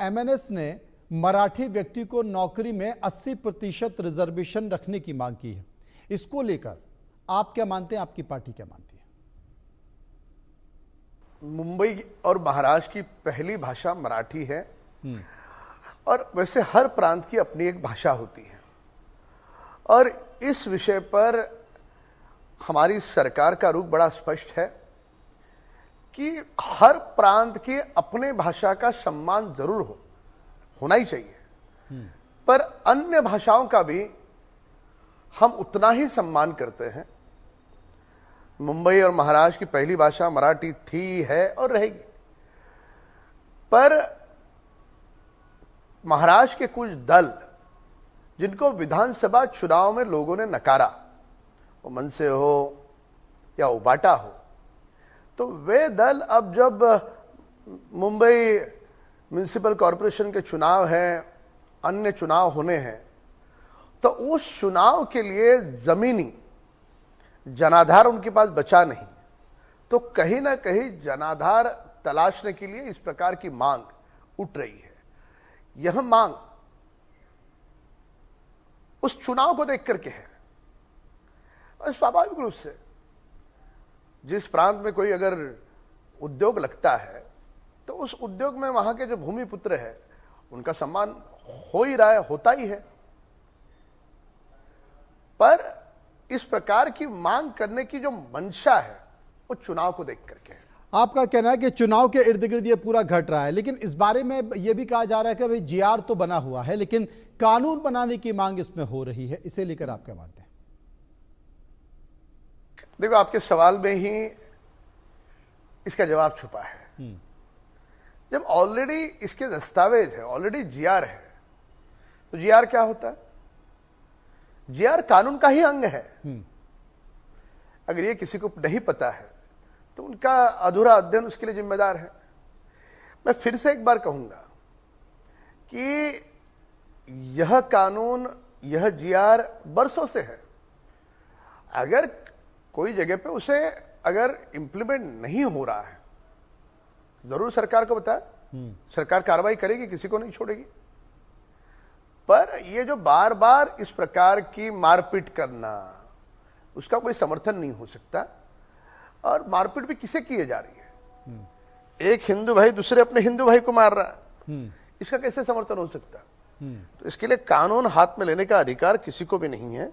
एमएनएस ने मराठी व्यक्ति को नौकरी में 80% रिजर्वेशन रखने की मांग की है। इसको लेकर आप क्या मानते हैं, आपकी पार्टी क्या मानती है? मुंबई और महाराष्ट्र की पहली भाषा मराठी है, और वैसे हर प्रांत की अपनी एक भाषा होती है, और इस विषय पर हमारी सरकार का रुख बड़ा स्पष्ट है कि हर प्रांत के अपने भाषा का सम्मान जरूर होना ही चाहिए, पर अन्य भाषाओं का भी हम उतना ही सम्मान करते हैं। मुंबई और महाराष्ट्र की पहली भाषा मराठी थी, है और रहेगी, पर महाराष्ट्र के कुछ दल जिनको विधानसभा चुनाव में लोगों ने नकारा, वो मनसे हो या उबाटा हो, तो वे दल अब जब मुंबई म्युनिसिपल कॉरपोरेशन के चुनाव हैं, अन्य चुनाव होने हैं, तो उस चुनाव के लिए जमीनी जनाधार उनके पास बचा नहीं, तो कहीं ना कहीं जनाधार तलाशने के लिए इस प्रकार की मांग उठ रही है। यह मांग उस चुनाव को देख करके है, और स्वाभाविक रूप से जिस प्रांत में कोई अगर उद्योग लगता है तो उस उद्योग में वहां के जो भूमि पुत्र है उनका सम्मान हो ही रहा है, होता ही है, पर इस प्रकार की मांग करने की जो मंशा है वो चुनाव को देख करके है। आपका कहना है कि चुनाव के इर्द गिर्द ये पूरा घट रहा है, लेकिन इस बारे में यह भी कहा जा रहा है कि भाई जीआर तो बना हुआ है, लेकिन कानून बनाने की मांग इसमें हो रही है, इसे लेकर आप क्या मानते हैं? देखो, आपके सवाल में ही इसका जवाब छुपा है। जब ऑलरेडी इसके दस्तावेज है, ऑलरेडी जीआर है, तो जीआर क्या होता है? जीआर कानून का ही अंग है। अगर ये किसी को नहीं पता है तो उनका अधूरा अध्ययन उसके लिए जिम्मेदार है। मैं फिर से एक बार कहूंगा कि यह कानून, यह जीआर बरसों से है। अगर कोई जगह पे उसे अगर इंप्लीमेंट नहीं हो रहा है, जरूर सरकार को बताए, सरकार कार्रवाई करेगी, किसी को नहीं छोड़ेगी। पर ये जो बार बार इस प्रकार की मारपीट करना, उसका कोई समर्थन नहीं हो सकता। और मारपीट भी किसे किए जा रही है? एक हिंदू भाई दूसरे अपने हिंदू भाई को मार रहा है, इसका कैसे समर्थन हो सकता? तो इसके लिए कानून हाथ में लेने का अधिकार किसी को भी नहीं है।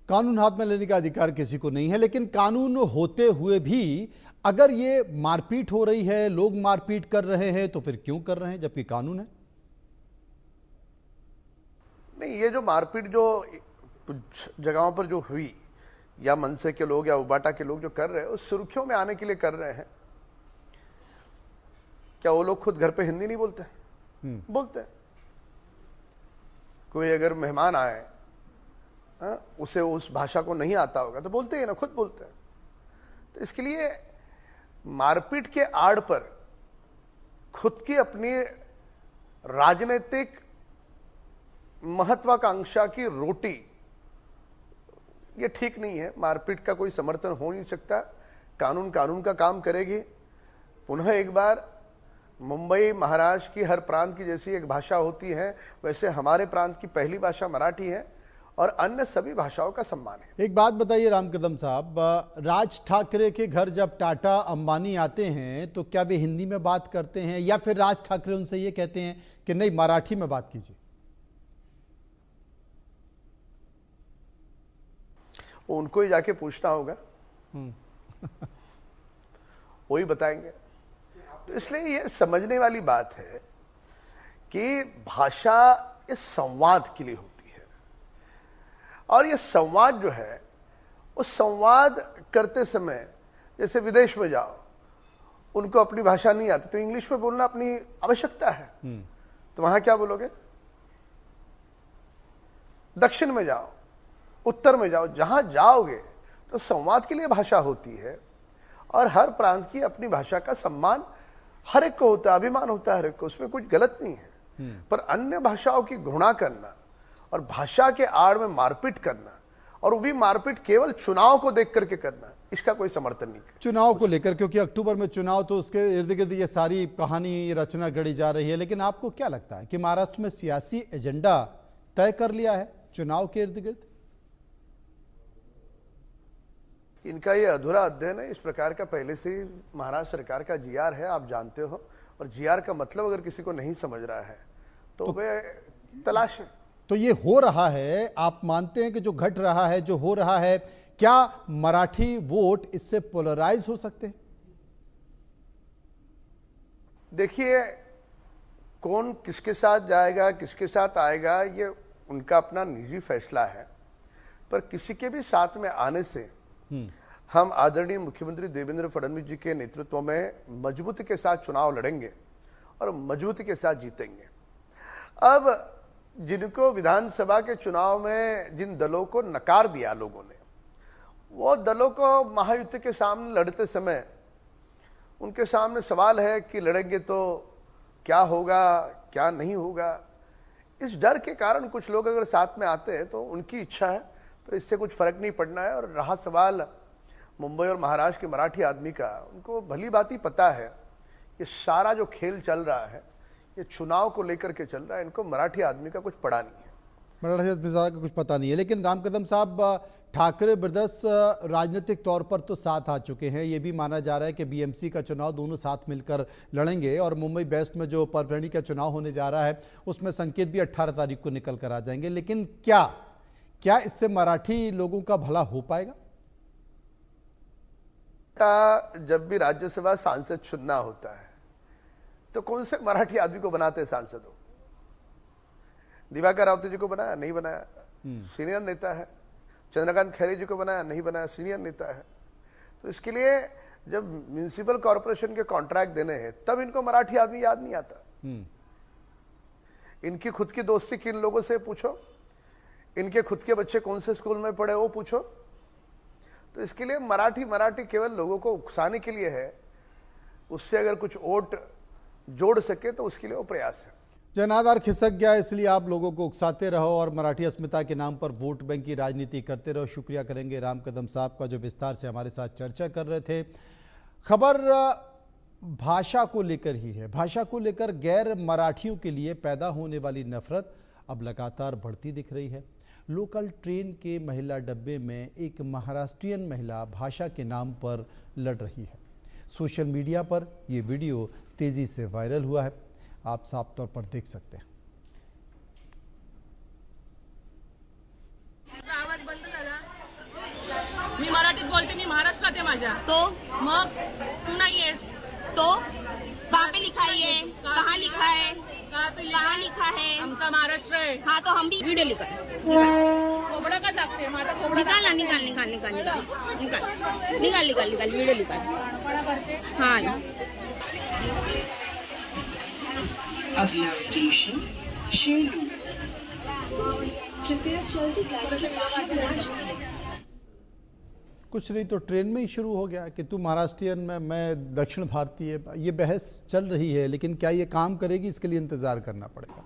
कानून हाथ में लेने का अधिकार किसी को नहीं है, लेकिन कानून होते हुए भी अगर ये मारपीट हो रही है, लोग मारपीट कर रहे हैं, तो फिर क्यों कर रहे हैं जबकि कानून है? नहीं, ये जो मारपीट जो कुछ जगहों पर जो हुई, या मनसे के लोग या उबाटा के लोग जो कर रहे हैं, उस सुर्खियों में आने के लिए कर रहे हैं। क्या वो लोग खुद घर पे हिंदी नहीं बोलते? बोलते हैं। कोई अगर मेहमान आए, उसे उस भाषा को नहीं आता होगा तो बोलते ही ना, खुद बोलते हैं। तो इसके लिए मारपीट के आड़ पर खुद की अपनी राजनीतिक महत्वाकांक्षा की रोटी, ये ठीक नहीं है। मारपीट का कोई समर्थन हो नहीं सकता। कानून कानून का काम करेगी। पुनः एक बार, मुंबई महाराष्ट्र की हर प्रांत की जैसी एक भाषा होती है, वैसे हमारे प्रांत की पहली भाषा मराठी है और अन्य सभी भाषाओं का सम्मान है। एक बात बताइए राम कदम साहब, राज ठाकरे के घर जब टाटा अंबानी आते हैं तो क्या वे हिंदी में बात करते हैं, या फिर राज ठाकरे उनसे ये कहते हैं कि नहीं मराठी में बात कीजिए? उनको ही जाके पूछना होगा, वही बताएंगे। तो इसलिए ये समझने वाली बात है कि भाषा इस संवाद के लिए होती है, और ये संवाद जो है, उस संवाद करते समय जैसे विदेश में जाओ, उनको अपनी भाषा नहीं आती तो इंग्लिश में बोलना अपनी आवश्यकता है। तो वहां क्या बोलोगे? दक्षिण में जाओ, उत्तर में जाओ, जहां जाओगे तो संवाद के लिए भाषा होती है। और हर प्रांत की अपनी भाषा का सम्मान हर एक को होता है, अभिमान होता है हर एक को, उसमें कुछ गलत नहीं है। पर अन्य भाषाओं की घृणा करना और भाषा के आड़ में मारपीट करना, और वो भी मारपीट केवल चुनाव को देख करके करना, इसका कोई समर्थन नहीं है। चुनाव को लेकर, क्योंकि अक्टूबर में चुनाव, तो उसके इर्द गिर्द ये सारी कहानी रचना गढ़ी जा रही है। लेकिन आपको क्या लगता है कि महाराष्ट्र में सियासी एजेंडा तय कर लिया है चुनाव के इर्द गिर्द? इनका ये अधूरा अध्ययन है। इस प्रकार का पहले से ही महाराष्ट्र सरकार का जीआर है, आप जानते हो। और जीआर का मतलब अगर किसी को नहीं समझ रहा है तो वे तलाश है। तो ये हो रहा है, आप मानते हैं कि जो घट रहा है, जो हो रहा है, क्या मराठी वोट इससे पोलराइज हो सकते हैं? देखिए, कौन किसके साथ जाएगा, किसके साथ आएगा, ये उनका अपना निजी फैसला है। पर किसी के भी साथ में आने से हम आदरणीय मुख्यमंत्री देवेंद्र फडणवीस जी के नेतृत्व में मजबूती के साथ चुनाव लड़ेंगे और मजबूती के साथ जीतेंगे। अब जिनको विधानसभा के चुनाव में जिन दलों को नकार दिया लोगों ने, वो दलों को महायुति के सामने लड़ते समय उनके सामने सवाल है कि लड़ेंगे तो क्या होगा, क्या नहीं होगा। इस डर के कारण कुछ लोग अगर साथ में आते हैं तो उनकी इच्छा है, पर इससे कुछ फर्क नहीं पड़ना है। और रहा सवाल मुंबई और महाराष्ट्र के मराठी आदमी का, उनको भली बात ही पता है ये सारा जो खेल चल रहा है ये चुनाव को लेकर के चल रहा है। इनको मराठी आदमी का कुछ पड़ा नहीं है, मराठी आदमी का कुछ पता नहीं है। लेकिन राम कदम साहब, ठाकरे ब्रदर्स राजनीतिक तौर पर तो साथ आ चुके हैं। ये भी माना जा रहा है कि बीएमसी का चुनाव दोनों साथ मिलकर लड़ेंगे, और मुंबई वेस्ट में जो परभणी का चुनाव होने जा रहा है उसमें संकेत भी 18 तारीख को निकल कर आ जाएंगे। लेकिन क्या इससे मराठी लोगों का भला हो पाएगा? जब भी राज्यसभा सांसद चुनना होता है तो कौन से मराठी आदमी को बनाते हैं सांसद हो? दिवाकर रावते जी को बनाया? नहीं बनाया, सीनियर नेता है। चंद्रकांत खैरे जी को बनाया? नहीं बनाया, सीनियर नेता है। तो इसके लिए जब म्युनिसिपल कॉर्पोरेशन के कॉन्ट्रैक्ट देने हैं तब इनको मराठी आदमी याद नहीं आता। इनकी खुद की दोस्ती किन लोगों से पूछो, इनके खुद के बच्चे कौन से स्कूल में पढ़े वो पूछो। तो इसके लिए मराठी मराठी केवल लोगों को उकसाने के लिए है, उससे अगर कुछ वोट जोड़ सके तो उसके लिए वो प्रयास है। जनाधार खिसक गया, इसलिए आप लोगों को उकसाते रहो और मराठी अस्मिता के नाम पर वोट बैंक की राजनीति करते रहो। शुक्रिया करेंगे राम कदम साहब का जो विस्तार से हमारे साथ चर्चा कर रहे थे। खबर भाषा को लेकर ही है। भाषा को लेकर गैर मराठियों के लिए पैदा होने वाली नफरत अब लगातार बढ़ती दिख रही है। लोकल ट्रेन के महिला डब्बे में एक महाराष्ट्रियन महिला भाषा के नाम पर लड़ रही है। सोशल मीडिया पर यह वीडियो तेजी से वायरल हुआ है, आप साफ तौर पर देख सकते हैं। आवाज बंद झाला। मी मराठीत बोलते, मी महाराष्ट्रात आहे माझ्या। तो मग तू नाहीयेस तो कहाँ पे लिखा है ये? कहाँ लिखा है? कहाँ लिखा है? आमचा महाराष्ट्र आहे। हाँ तो हम भी वीडियो लिखा खोबडं का टाकते? माझा खोबडा निकाल ना, निकाल निकाल निकाल निकाल निकाल निकाल निकाल निकाल वीडियो लिखा काणपणा करते। हाँ। अगला स्टेशन शेलू। कृपया जल्दी गाड़ी के बाहर ना जाएं। कुछ नहीं तो ट्रेन में ही शुरू हो गया कि तू महाराष्ट्रियन में, मैं दक्षिण भारतीय। ये बहस चल रही है, लेकिन क्या ये काम करेगी, इसके लिए इंतजार करना पड़ेगा।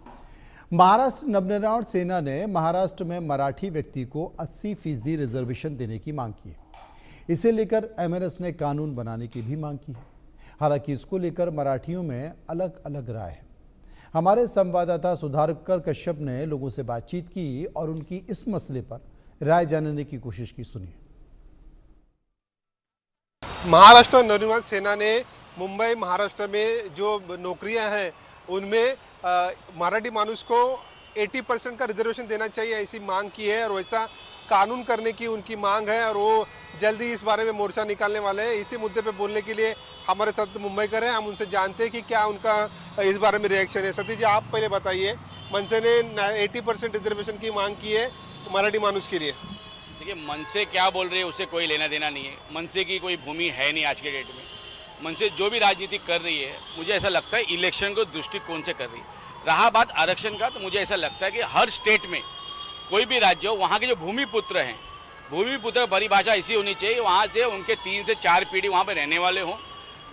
महाराष्ट्र नवनिर्माण सेना ने महाराष्ट्र में मराठी व्यक्ति को 80% रिजर्वेशन देने की मांग की है। इसे लेकर एमएनएस ने कानून बनाने की भी मांग की है। हालांकि इसको लेकर मराठियों में अलग अलग राय है। हमारे संवाददाता सुधाकर कश्यप ने लोगों से बातचीत की और उनकी इस मसले पर राय जानने की कोशिश की। सुनिए। महाराष्ट्र नवनिर्माण सेना ने मुंबई महाराष्ट्र में जो नौकरियां हैं उनमें मराठी मानुष को 80% का रिजर्वेशन देना चाहिए, ऐसी मांग की है और वैसा कानून करने की उनकी मांग है और वो जल्दी इस बारे में मोर्चा निकालने वाले हैं। इसी मुद्दे पे बोलने के लिए हमारे साथ मुंबईकर हैं, हम उनसे जानते हैं कि क्या उनका इस बारे में रिएक्शन है। सतीश जी, आप पहले बताइए, मनसे ने 80% रिजर्वेशन की मांग की है मराठी मानुष के लिए। देखिए, मनसे क्या बोल रही है उससे कोई लेना देना नहीं है। मनसे की कोई भूमि है नहीं आज के डेट में। मनसे जो भी राजनीति कर रही है, मुझे ऐसा लगता है इलेक्शन को दृष्टिकोण से कर रही है। रहा बात आरक्षण का, तो मुझे ऐसा लगता है कि हर स्टेट में कोई भी राज्य हो, वहाँ के जो भूमिपुत्र हैं, भूमिपुत्र परिभाषा ऐसी होनी चाहिए वहाँ से उनके 3 से 4 पीढ़ी वहाँ पे रहने वाले हों,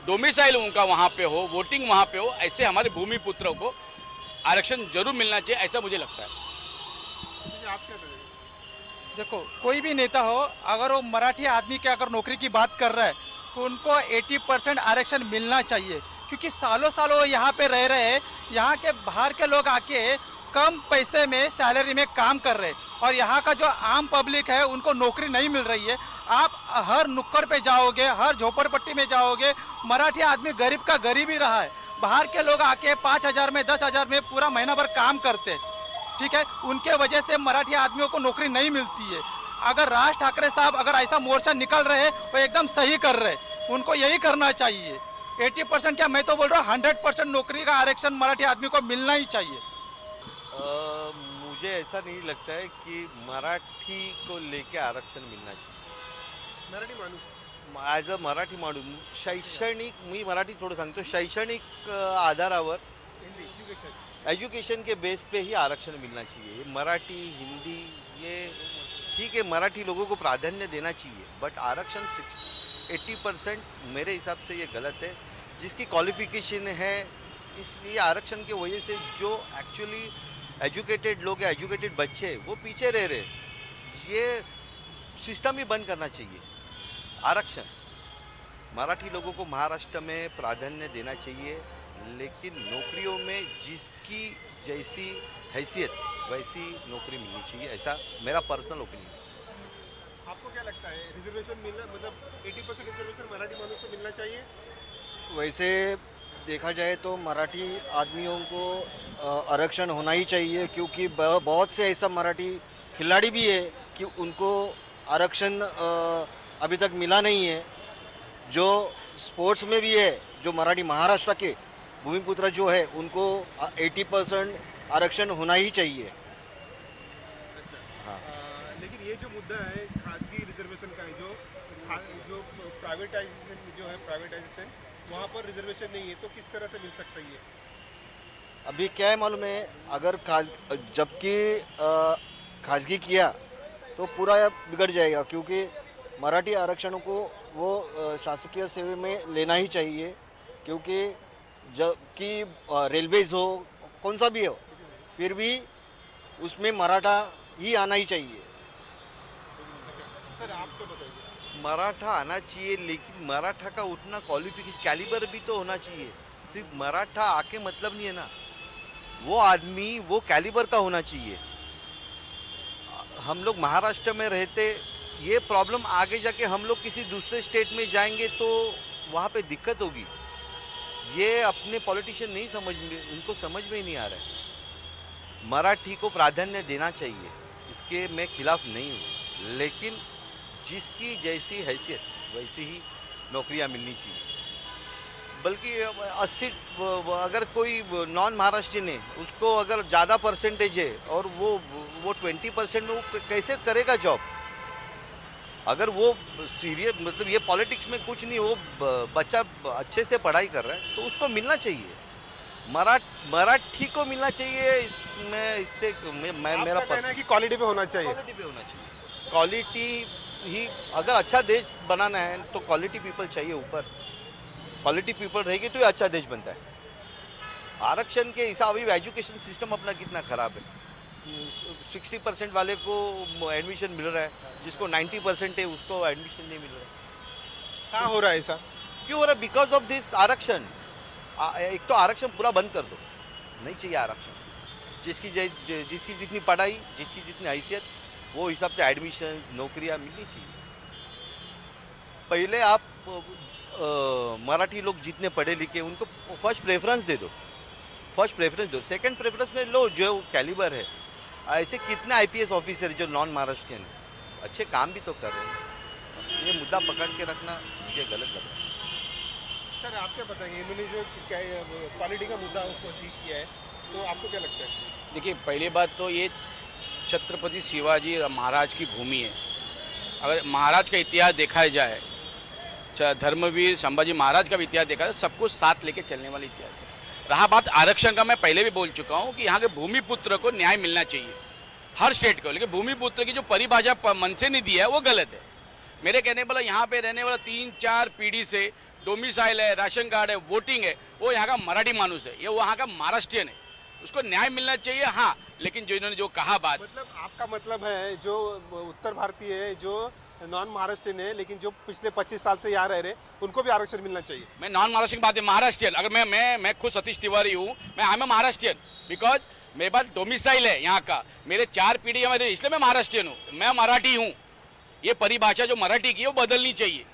डोमिसाइल उनका वहाँ पे हो, वोटिंग वहाँ पे हो। ऐसे हमारे भूमिपुत्रों को आरक्षण जरूर मिलना चाहिए, ऐसा मुझे लगता है। देखो, कोई भी नेता हो, अगर वो मराठी आदमी के अगर नौकरी की बात कर रहा है तो उनको 80% आरक्षण मिलना चाहिए, क्योंकि सालों सालों वो यहाँ पे रह रहे हैं। यहाँ के बाहर के लोग आके कम पैसे में सैलरी में काम कर रहे हैं और यहाँ का जो आम पब्लिक है उनको नौकरी नहीं मिल रही है। आप हर नुक्कड़ पे जाओगे, हर झोपड़पट्टी में जाओगे, मराठी आदमी गरीब का गरीब ही रहा है। बाहर के लोग आके 5,000 में 10,000 में पूरा महीना भर काम करते हैं, ठीक है। उनके वजह से मराठी आदमियों को नौकरी नहीं मिलती है। अगर राज ठाकरे साहब अगर ऐसा मोर्चा निकल रहे हैं वो एकदम सही कर रहे हैं, उनको यही करना चाहिए। 80% क्या, मैं तो बोल रहा हूँ 100% नौकरी का आरक्षण मराठी आदमी को मिलना ही चाहिए। मुझे ऐसा नहीं लगता है कि मराठी को लेके आरक्षण मिलना चाहिए। मराठी माणूस ॲज अ मराठी माणूस शैक्षणिक, मी मराठी थोडं सांगतो, शैक्षणिक आधारावर एजुकेशन के बेस पे ही आरक्षण मिलना चाहिए। मराठी, हिंदी, ये ठीक है, मराठी लोगों को प्राधान्य देना चाहिए, बट आरक्षण 80% मेरे हिसाब से ये गलत है। जिसकी क्वालिफिकेशन है, इसलिए आरक्षण की वजह से जो एक्चुअली एजुकेटेड लोग हैं, एजुकेटेड बच्चे, वो पीछे रह रहे। ये सिस्टम ही बंद करना चाहिए। आरक्षण मराठी लोगों को महाराष्ट्र में प्राधान्य देना चाहिए, लेकिन नौकरियों में जिसकी जैसी हैसियत वैसी नौकरी मिलनी चाहिए, ऐसा मेरा पर्सनल ओपिनियन। आपको क्या लगता है, रिजर्वेशन मिलना मतलब 80% रिजर्वेशन मराठी मानुष को मिलना चाहिए? वैसे देखा जाए तो मराठी आदमियों को आरक्षण होना ही चाहिए, क्योंकि बहुत से ऐसा मराठी खिलाड़ी भी है कि उनको आरक्षण अभी तक मिला नहीं है। जो स्पोर्ट्स में भी है, जो मराठी महाराष्ट्र के भूमिपुत्र जो है उनको 80% आरक्षण होना ही चाहिए। हाँ। लेकिन ये जो मुद्दा है खासगी रिजर्वेशन का है, जो प्राइवेटाइजेशन जो है, प्राइवेटाइजेशन वहाँ पर रिजर्वेशन नहीं है, तो किस तरह से मिल सकता है ये? अभी क्या है मालूम है, अगर जबकि खाजगी किया तो पूरा बिगड़ जाएगा, क्योंकि मराठी आरक्षणों को वो शासकीय सेवा में लेना ही चाहिए, क्योंकि जबकि रेलवेज हो कौन सा भी हो फिर भी उसमें मराठा ही आना ही चाहिए। सर आपको बताइए। मराठा आना चाहिए, लेकिन मराठा का उतना क्वालिफिकेशन कैलिबर भी तो होना चाहिए। सिर्फ मराठा आके मतलब नहीं है ना, वो आदमी वो कैलिबर का होना चाहिए। हम लोग महाराष्ट्र में रहते, ये प्रॉब्लम आगे जाके हम लोग किसी दूसरे स्टेट में जाएंगे तो वहाँ पे दिक्कत होगी। ये अपने पॉलिटिशियन नहीं समझ में, उनको समझ में ही नहीं आ रहा है। मराठी को प्राधान्य देना चाहिए, इसके मैं खिलाफ नहीं हूँ, लेकिन जिसकी जैसी हैसियत वैसी ही नौकरियां मिलनी चाहिए। बल्कि 80 अगर कोई नॉन महाराष्ट्रियन है उसको अगर ज़्यादा परसेंटेज है और वो 20% में वो कैसे करेगा जॉब? अगर वो सीरियस मतलब ये पॉलिटिक्स में कुछ नहीं, वो बच्चा अच्छे से पढ़ाई कर रहा है तो उसको मिलना चाहिए, मराठी को मिलना चाहिए। इससे मेरा कहना है कि क्वालिटी पे होना चाहिए। क्वालिटी पे होना चाहिए, क्वालिटी ही। अगर अच्छा देश बनाना है तो क्वालिटी पीपल चाहिए ऊपर, क्वालिटी पीपल रहेगी तो ये अच्छा देश बनता है। आरक्षण के हिसाब अभी एजुकेशन सिस्टम अपना कितना खराब है। 60% वाले को एडमिशन मिल रहा है, जिसको 90% है उसको एडमिशन नहीं मिल रहा है। कहाँ हो रहा है ऐसा? क्यों हो रहा है? बिकॉज ऑफ दिस आरक्षण। एक तो आरक्षण पूरा बंद कर दो, नहीं चाहिए आरक्षण। जिसकी जितनी पढ़ाई, जिसकी जितनी हैसियत, वो हिसाब से एडमिशन नौकरियां मिलनी चाहिए। पहले आप मराठी लोग जितने पढ़े लिखे उनको फर्स्ट प्रेफरेंस दे दो, सेकंड प्रेफरेंस में लो जो कैलिबर है। ऐसे कितने IPS ऑफिसर जो नॉन महाराष्ट्रियन है, अच्छे काम भी तो कर रहे हैं। ये मुद्दा पकड़ के रखना मुझे गलत लग रहा है। सर आपके बताइए, इन्होंने जो क्वालिटी का मुद्दा उसको ठीक किया है, तो आपको क्या लगता है? देखिए, पहली बात तो ये छत्रपति शिवाजी महाराज की भूमि है। अगर महाराज का इतिहास देखा जाए, धर्मवीर संभाजी महाराज का भी इतिहास देखा जाए, सब कुछ साथ लेके चलने वाला इतिहास है। रहा बात आरक्षण का, मैं पहले भी बोल चुका हूँ कि यहाँ के भूमिपुत्र को न्याय मिलना चाहिए हर स्टेट को, लेकिन भूमिपुत्र की जो परिभाषा मन से नहीं दिया है वो गलत है। मेरे कहने वाला यहाँ पे रहने वाला 3-4 पीढ़ी से डोमिसाइल है, राशन कार्ड है, वोटिंग है, वो यहाँ का मराठी मानुस है, ये वहाँ का महाराष्ट्रियन है, उसको न्याय मिलना चाहिए। हाँ, लेकिन जो इन्होंने जो कहा बात, मतलब आपका मतलब है जो उत्तर भारतीय है, जो नॉन महाराष्ट्रियन है, लेकिन जो पिछले 25 साल से यहाँ रह रहे, उनको भी आरक्षण मिलना चाहिए। मैं नॉन महाराष्ट्रियन की बात है, महाराष्ट्रियन। अगर मैं खुद सतीश तिवारी हूँ, मैं आई एम महाराष्ट्रियन बिकॉज मेरे पास डोमिसाइल है यहाँ का, मेरे 4 पीढ़ी हमारे, इसलिए मैं महाराष्ट्रियन हूँ, मैं मराठी हूँ। ये परिभाषा जो मराठी की है वो बदलनी चाहिए।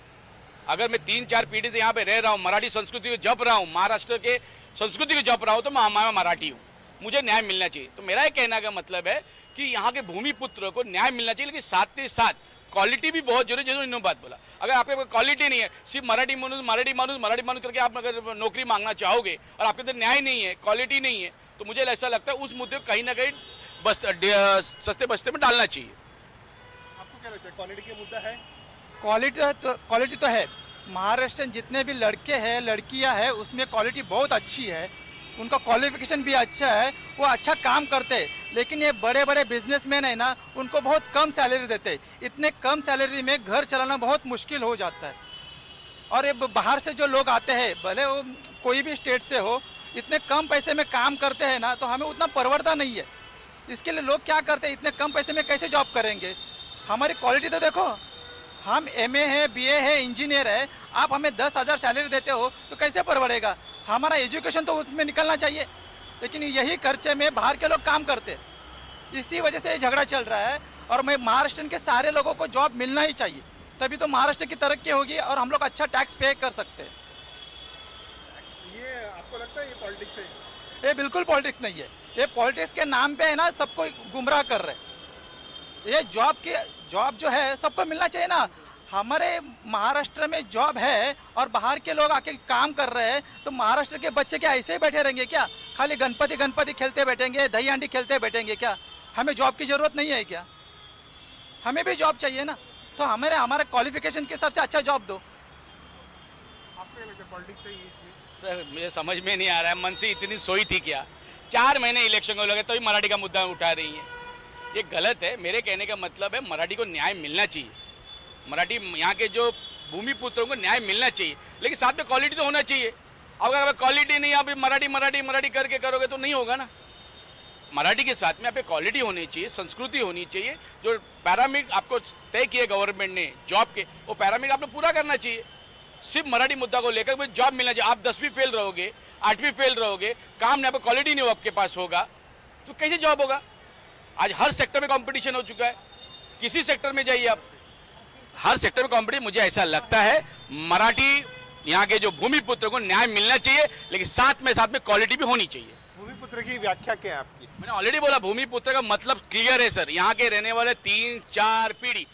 अगर मैं 3-4 पीढ़ी से यहाँ पे रह रहा हूँ, मराठी संस्कृति को जप रहा हूँ, महाराष्ट्र के संस्कृति को जप रहा हूँ, तो मैं मराठी हूँ, मुझे न्याय मिलना चाहिए। तो मेरा ये कहने का मतलब है कि यहाँ के भूमिपुत्र को न्याय मिलना चाहिए, लेकिन साथ ही साथ क्वालिटी भी बहुत जरूरी है। जैसे इन्होंने बात बोला, अगर आपके पास क्वालिटी नहीं है, सिर्फ मराठी मानुस करके आप अगर नौकरी मांगना चाहोगे और आपके अंदर न्याय नहीं है, क्वालिटी नहीं है, तो मुझे ऐसा लगता है उस मुद्दे को कहीं ना कहीं सस्ते बस्ते में डालना चाहिए। आपको क्या लगता है, क्वालिटी का मुद्दा है? क्वालिटी तो है। महाराष्ट्र जितने भी लड़के हैं लड़कियां हैं उसमें क्वालिटी बहुत अच्छी है, उनका क्वालिफिकेशन भी अच्छा है, वो अच्छा काम करते हैं। लेकिन ये बड़े बड़े बिजनेसमैन है ना, उनको बहुत कम सैलरी देते हैं। इतने कम सैलरी में घर चलाना बहुत मुश्किल हो जाता है। और ये बाहर से जो लोग आते हैं, भले वो कोई भी स्टेट से हो, इतने कम पैसे में काम करते हैं ना, तो हमें उतना परवड़ता नहीं है। इसके लिए लोग क्या करते हैं, इतने कम पैसे में कैसे जॉब करेंगे? हमारी क्वालिटी तो देखो, हम MA है, BA है, इंजीनियर है, आप हमें 10,000 सैलरी देते हो तो कैसे परवड़ेगा? हमारा एजुकेशन तो उसमें निकलना चाहिए, लेकिन यही खर्चे में बाहर के लोग काम करते हैं। इसी वजह से ये झगड़ा चल रहा है। और मैं महाराष्ट्र के सारे लोगों को जॉब मिलना ही चाहिए, तभी तो महाराष्ट्र की तरक्की होगी और हम लोग अच्छा टैक्स पे कर सकते हैं। ये आपको लगता है ये पॉलिटिक्स है? ये बिल्कुल पॉलिटिक्स नहीं है, ये पॉलिटिक्स के नाम पे है ना, सबको गुमराह कर रहे हैं। ये जॉब जो है सबको मिलना चाहिए ना। हमारे महाराष्ट्र में जॉब है और बाहर के लोग आके काम कर रहे हैं, तो महाराष्ट्र के बच्चे क्या ऐसे ही बैठे रहेंगे क्या? खाली गणपति खेलते बैठेंगे, दही हांडी खेलते बैठेंगे क्या? हमें जॉब की जरूरत नहीं है क्या? हमें भी जॉब चाहिए ना, तो हमारे क्वालिफिकेशन के हिसाब से अच्छा जॉब दो। आपको क्या लगता है पॉलिटिक्स सही है इसमें? सर मुझे समझ में नहीं आ रहा है, मन से इतनी सोई थी क्या? 4 महीने इलेक्शन को लगे तभी मराठी का मुद्दा उठा रही है। ये गलत है। मेरे कहने का मतलब है मराठी को न्याय मिलना चाहिए, मराठी यहाँ के जो भूमिपुत्रों को न्याय मिलना चाहिए, लेकिन साथ में क्वालिटी तो होना चाहिए। अगर क्वालिटी नहीं, आप मराठी मराठी मराठी करके करोगे तो नहीं होगा ना। मराठी के साथ में यहाँ पे क्वालिटी होनी चाहिए, संस्कृति होनी चाहिए। जो पैरामीटर आपको तय किए गवर्नमेंट ने जॉब के, वो पैरामीटर आपने पूरा करना चाहिए। सिर्फ मराठी मुद्दा को लेकर जॉब मिलना चाहिए। आप 10वीं फेल रहोगे, 8वीं फेल रहोगे, काम यहाँ पे क्वालिटी नहीं हो आपके पास होगा, तो कैसे जॉब होगा? आज हर सेक्टर में कंपटीशन हो चुका है, किसी सेक्टर में जाइए आप, हर सेक्टर में कंपटीशन। मुझे ऐसा लगता है मराठी यहाँ के जो भूमिपुत्र को न्याय मिलना चाहिए, लेकिन साथ में क्वालिटी भी होनी चाहिए। भूमिपुत्र की व्याख्या क्या है आपकी? मैंने ऑलरेडी बोला, भूमिपुत्र का मतलब क्लियर है सर। यहाँ के रहने वाले 3-4 पीढ़ी,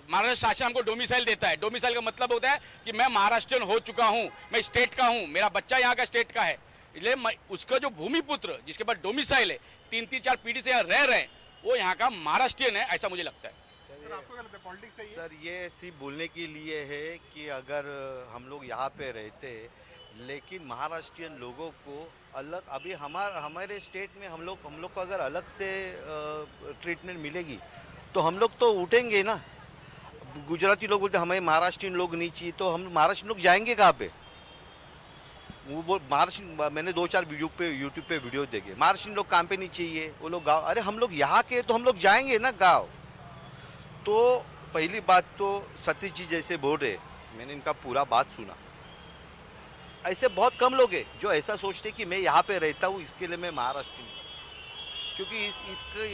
महाराष्ट्र शासन हमको डोमिसाइल देता है। डोमिसाइल का मतलब होता है कि मैं महाराष्ट्रियन हो चुका हूँ, मैं स्टेट का हूँ, मेरा बच्चा यहाँ का स्टेट का है, इसलिए उसका जो भूमिपुत्र जिसके पास डोमिसाइल है, 3-4 पीढ़ी से यहाँ रह रहे हैं, वो यहाँ का महाराष्ट्रियन है, ऐसा मुझे लगता है। सर आपको क्या लगता है पॉलिटिक्स सही है? सर ये सिर्फ बोलने के लिए है कि अगर हम लोग यहाँ पे रहते, लेकिन महाराष्ट्रियन लोगों को अलग, अभी हमारे स्टेट में हम लोग को अगर अलग से ट्रीटमेंट मिलेगी तो हम लोग तो उठेंगे ना। गुजराती लोग बोलते हमें महाराष्ट्रियन लोग नहीं चाहिए, तो हम महाराष्ट्रियन लोग जाएंगे कहाँ पे? वो महाराष्ट्र, मैंने 2-4 यूट्यूब पे वीडियो देखे, महाराष्ट्रियन लोग काम पे नहीं चाहिए, वो लोग गाँव। अरे हम लोग यहाँ के, तो हम लोग जाएंगे ना गाँव। तो पहली बात तो सतीश जी जैसे बोल रहे, मैंने इनका पूरा बात सुना। ऐसे बहुत कम लोग हैं जो ऐसा सोचते कि मैं यहाँ पे रहता हूँ इसके लिए मैं महाराष्ट्र, क्योंकि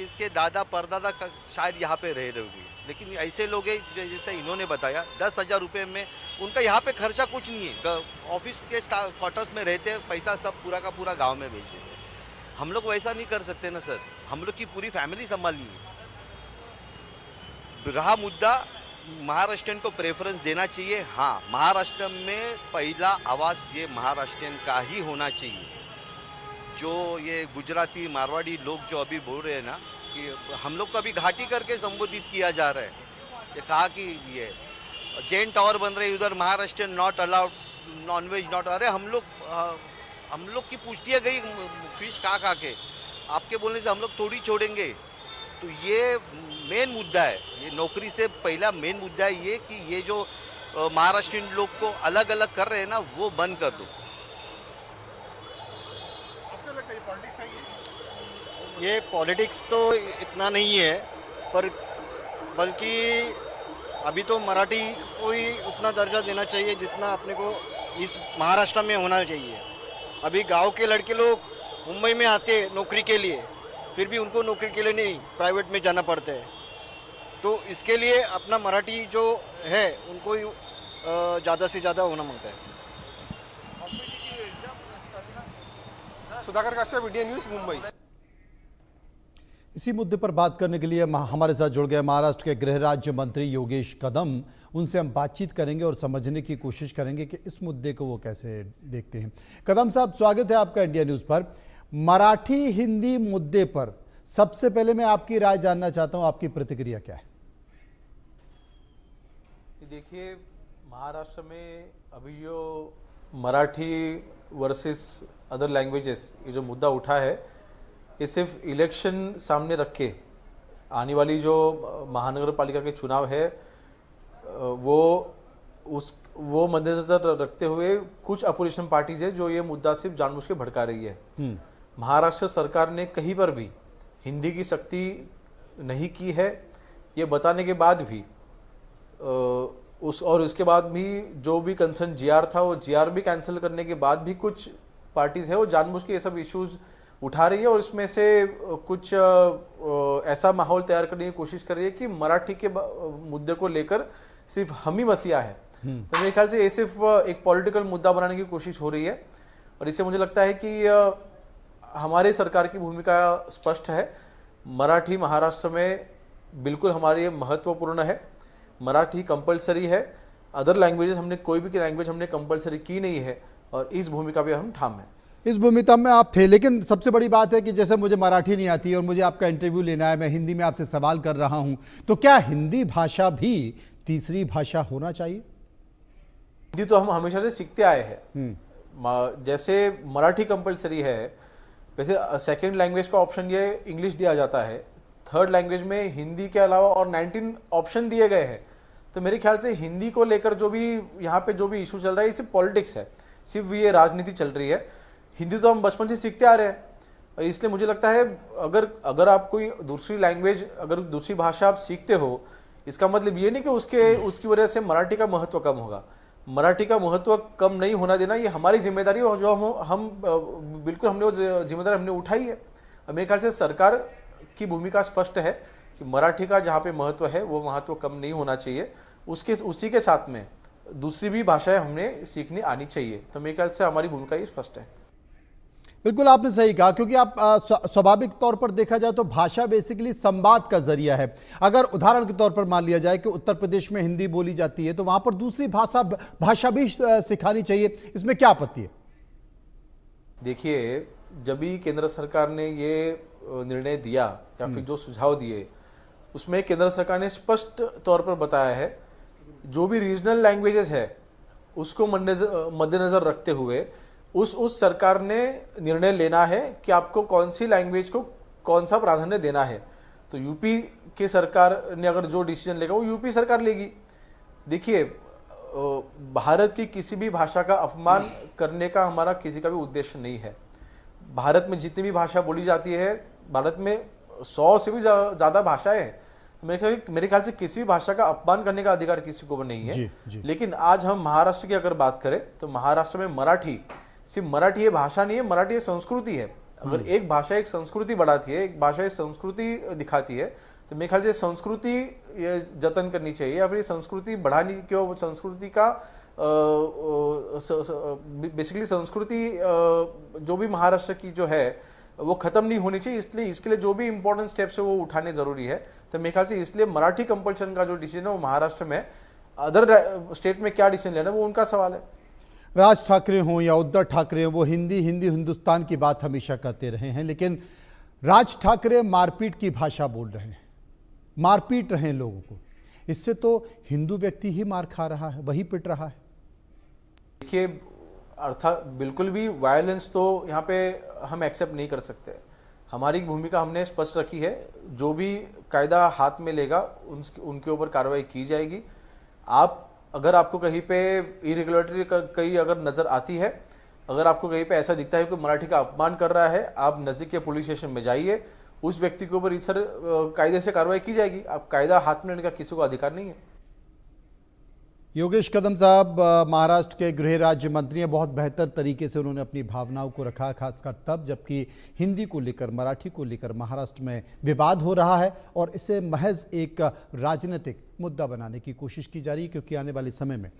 इसके दादा परदादा का शायद यहाँ पे रह रहे होंगे। लेकिन ऐसे लोग हैं जैसे इन्होंने बताया, 10,000 रुपये में उनका यहाँ पे खर्चा कुछ नहीं है। ऑफिस के क्वार्टर्स में रहते हैं, पैसा सब पूरा का पूरा गाँव में भेज देते हैं। हम लोग वैसा नहीं कर सकते ना सर, हम लोग की पूरी फैमिली संभालनी है। रहा मुद्दा महाराष्ट्रियन को प्रेफरेंस देना चाहिए। हाँ, महाराष्ट्र में पहला आवाज़ ये महाराष्ट्रियन का ही होना चाहिए। जो ये गुजराती मारवाड़ी लोग जो अभी बोल रहे हैं ना कि हम लोग को अभी घाटी करके संबोधित किया जा रहा है, ये कहा कि ये जैन टावर बन रहे उधर Maharashtrian not allowed, nonveg not. अरे हम लोग की पूछती गई फिश खा के, आपके बोलने से हम लोग थोड़ी छोड़ेंगे। तो ये मेन मुद्दा है, ये नौकरी से पहला मेन मुद्दा है ये कि ये जो महाराष्ट्रियन लोग को अलग अलग कर रहे हैं ना, वो बंद कर दो। आपको लगता है ये पॉलिटिक्स सही है? ये पॉलिटिक्स तो इतना नहीं है, पर बल्कि अभी तो मराठी को ही उतना दर्जा देना चाहिए जितना अपने को इस महाराष्ट्र में होना चाहिए। अभी गांव के लड़के लोग मुंबई में आते नौकरी के लिए, फिर भी उनको नौकरी के लिए नहीं प्राइवेट में जाना पड़ता है। तो इसके लिए अपना मराठी जो है उनको ही ज़्यादा से ज़्यादा होना मांगता है। Sudhakar Kashyap, India news, Mumbai. इसी मुद्दे पर बात करने के लिए हमारे साथ जुड़ गए महाराष्ट्र के गृह राज्य मंत्री योगेश कदम। उनसे हम बातचीत करेंगे और समझने की कोशिश करेंगे कि इस मुद्दे को वो कैसे देखते हैं। कदम साहब, स्वागत है आपका इंडिया न्यूज़ पर। मराठी हिंदी मुद्दे पर सबसे पहले मैं आपकी राय जानना चाहता हूं, आपकी प्रतिक्रिया क्या है? देखिए, महाराष्ट्र में अभी जो मराठी वर्सेस अदर लैंग्वेजेस ये जो मुद्दा उठा है, ये सिर्फ इलेक्शन सामने रख के आने वाली जो महानगर पालिका के चुनाव है वो मद्देनजर रखते हुए कुछ अपोजिशन पार्टीज है जो ये मुद्दा सिर्फ जानबूझ के भड़का रही है। महाराष्ट्र सरकार ने कहीं पर भी हिंदी की सख्ती नहीं की है, ये बताने के बाद भी उसके बाद भी जो भी कंसर्न जीआर था वो जीआर भी कैंसिल करने के बाद भी कुछ पार्टीज है वो जानबूझ के ये सब इश्यूज उठा रही है और इसमें से कुछ ऐसा माहौल तैयार करने की कोशिश कर रही है कि मराठी के मुद्दे को लेकर सिर्फ हम ही मसीहा है। तो मेरे ख्याल से ये सिर्फ एक पॉलिटिकल मुद्दा बनाने की कोशिश हो रही है और इससे मुझे लगता है कि हमारे सरकार की भूमिका स्पष्ट है। मराठी महाराष्ट्र में बिल्कुल हमारे महत्वपूर्ण है, मराठी कंपलसरी है। अदर लैंग्वेजेस हमने कोई भी लैंग्वेज हमने कंपलसरी की नहीं है और इस भूमिका पे हम ठाम हैं। इस भूमिका में आप थे, लेकिन सबसे बड़ी बात है कि जैसे मुझे मराठी नहीं आती और मुझे आपका इंटरव्यू लेना है, मैं हिंदी में आपसे सवाल कर रहा हूं, तो क्या हिंदी भाषा भी तीसरी भाषा होना चाहिए? हिंदी तो हम हमेशा से सीखते आए हैं। जैसे मराठी कंपलसरी है, वैसे सेकेंड लैंग्वेज का ऑप्शन ये इंग्लिश दिया जाता है, थर्ड लैंग्वेज में हिंदी के अलावा और 19 ऑप्शन दिए गए हैं। तो मेरे ख्याल से हिंदी को लेकर जो भी यहाँ पे जो भी इशू चल रहा है ये सिर्फ पॉलिटिक्स है, सिर्फ ये राजनीति चल रही है। हिंदी तो हम बचपन से सीखते आ रहे हैं, इसलिए मुझे लगता है अगर आप कोई दूसरी लैंग्वेज, अगर दूसरी भाषा आप सीखते हो, इसका मतलब ये नहीं कि उसकी वजह से मराठी का महत्व कम होगा। मराठी का महत्व कम नहीं होना देना ये हमारी जिम्मेदारी है, जो हम बिल्कुल हमने वो जिम्मेदारी हमने उठाई है। मेरे ख्याल से सरकार की भूमिका स्पष्ट है कि मराठी का जहाँ पे महत्व है वो महत्व कम नहीं होना चाहिए, उसी के साथ में दूसरी भी भाषाएं हमने सीखनी आनी चाहिए। तो मेरे ख्याल से हमारी भूमिका ये स्पष्ट है। बिल्कुल आपने सही कहा, क्योंकि आप स्वाभाविक तौर पर देखा जाए तो भाषा बेसिकली संवाद का जरिया है। अगर उदाहरण के तौर पर मान लिया जाए कि उत्तर प्रदेश में हिंदी बोली जाती है तो वहां पर दूसरी भाषा भी सिखानी चाहिए, इसमें क्या आपत्ति है? देखिए, जब भी केंद्र सरकार ने ये निर्णय दिया या फिर जो सुझाव दिए, उसमें केंद्र सरकार ने स्पष्ट तौर पर बताया है जो भी रीजनल लैंग्वेजेस है उसको मद्देनजर रखते हुए उस सरकार ने निर्णय लेना है कि आपको कौन सी लैंग्वेज को कौन सा प्राधान्य देना है। तो यूपी की सरकार ने अगर जो डिसीजन लेगा वो यूपी सरकार लेगी। देखिए, भारत की किसी भी भाषा का अपमान करने का हमारा किसी का भी उद्देश्य नहीं है। भारत में जितनी भी भाषा बोली जाती है, भारत में 100 से भी ज्यादा भाषाएं हैं। मेरे ख्याल से किसी भी भाषा का अपमान करने का अधिकार किसी को नहीं है। जी। लेकिन आज हम महाराष्ट्र की अगर बात करें तो महाराष्ट्र में मराठी, सिर्फ मराठी ये भाषा नहीं है, मराठी ये संस्कृति है। अगर एक भाषा एक संस्कृति बढ़ाती है, एक भाषा एक संस्कृति दिखाती है, तो मेरे ख्याल से संस्कृति जतन करनी चाहिए या फिर संस्कृति बढ़ानी, क्यों संस्कृति का बेसिकली संस्कृति जो भी महाराष्ट्र की जो है वो खत्म नहीं होनी चाहिए। इसलिए इसके लिए जो भी इंपॉर्टेंट स्टेप्स है वो उठाने जरूरी है। तो मेरे ख्याल से इसलिए मराठी कंपल्शन का जो डिसीजन है वो महाराष्ट्र में, अदर स्टेट में क्या डिसीजन लेना वो उनका सवाल है। राज ठाकरे हों या उद्धव ठाकरे हों, वो हिंदी हिंदुस्तान की बात हमेशा करते रहे हैं, लेकिन राज ठाकरे मारपीट की भाषा बोल रहे हैं, मारपीट रहे हैं लोगों को। इससे तो हिंदू व्यक्ति ही मार खा रहा है, वही पिट रहा है। देखिए, अर्थात बिल्कुल भी वायलेंस तो यहाँ पे हम एक्सेप्ट नहीं कर सकते। हमारी भूमिका हमने स्पष्ट रखी है, जो भी कायदा हाथ में लेगा उनके ऊपर कार्रवाई की जाएगी। अगर आपको कहीं पे इरेगुलरिटी कहीं अगर नजर आती है, अगर आपको कहीं पे ऐसा दिखता है कि मराठी का अपमान कर रहा है, आप नजदीक के पुलिस स्टेशन में जाइए, उस व्यक्ति के ऊपर इस कायदे से कार्रवाई की जाएगी। आप कायदा हाथ में लेने का किसी को अधिकार नहीं है। योगेश कदम साहब महाराष्ट्र के गृह राज्य मंत्री हैं, बहुत बेहतर तरीके से उन्होंने अपनी भावनाओं को रखा, खासकर तब जबकि हिंदी को लेकर, मराठी को लेकर महाराष्ट्र में विवाद हो रहा है और इसे महज एक राजनीतिक मुद्दा बनाने की कोशिश की जा रही है, क्योंकि आने वाले समय में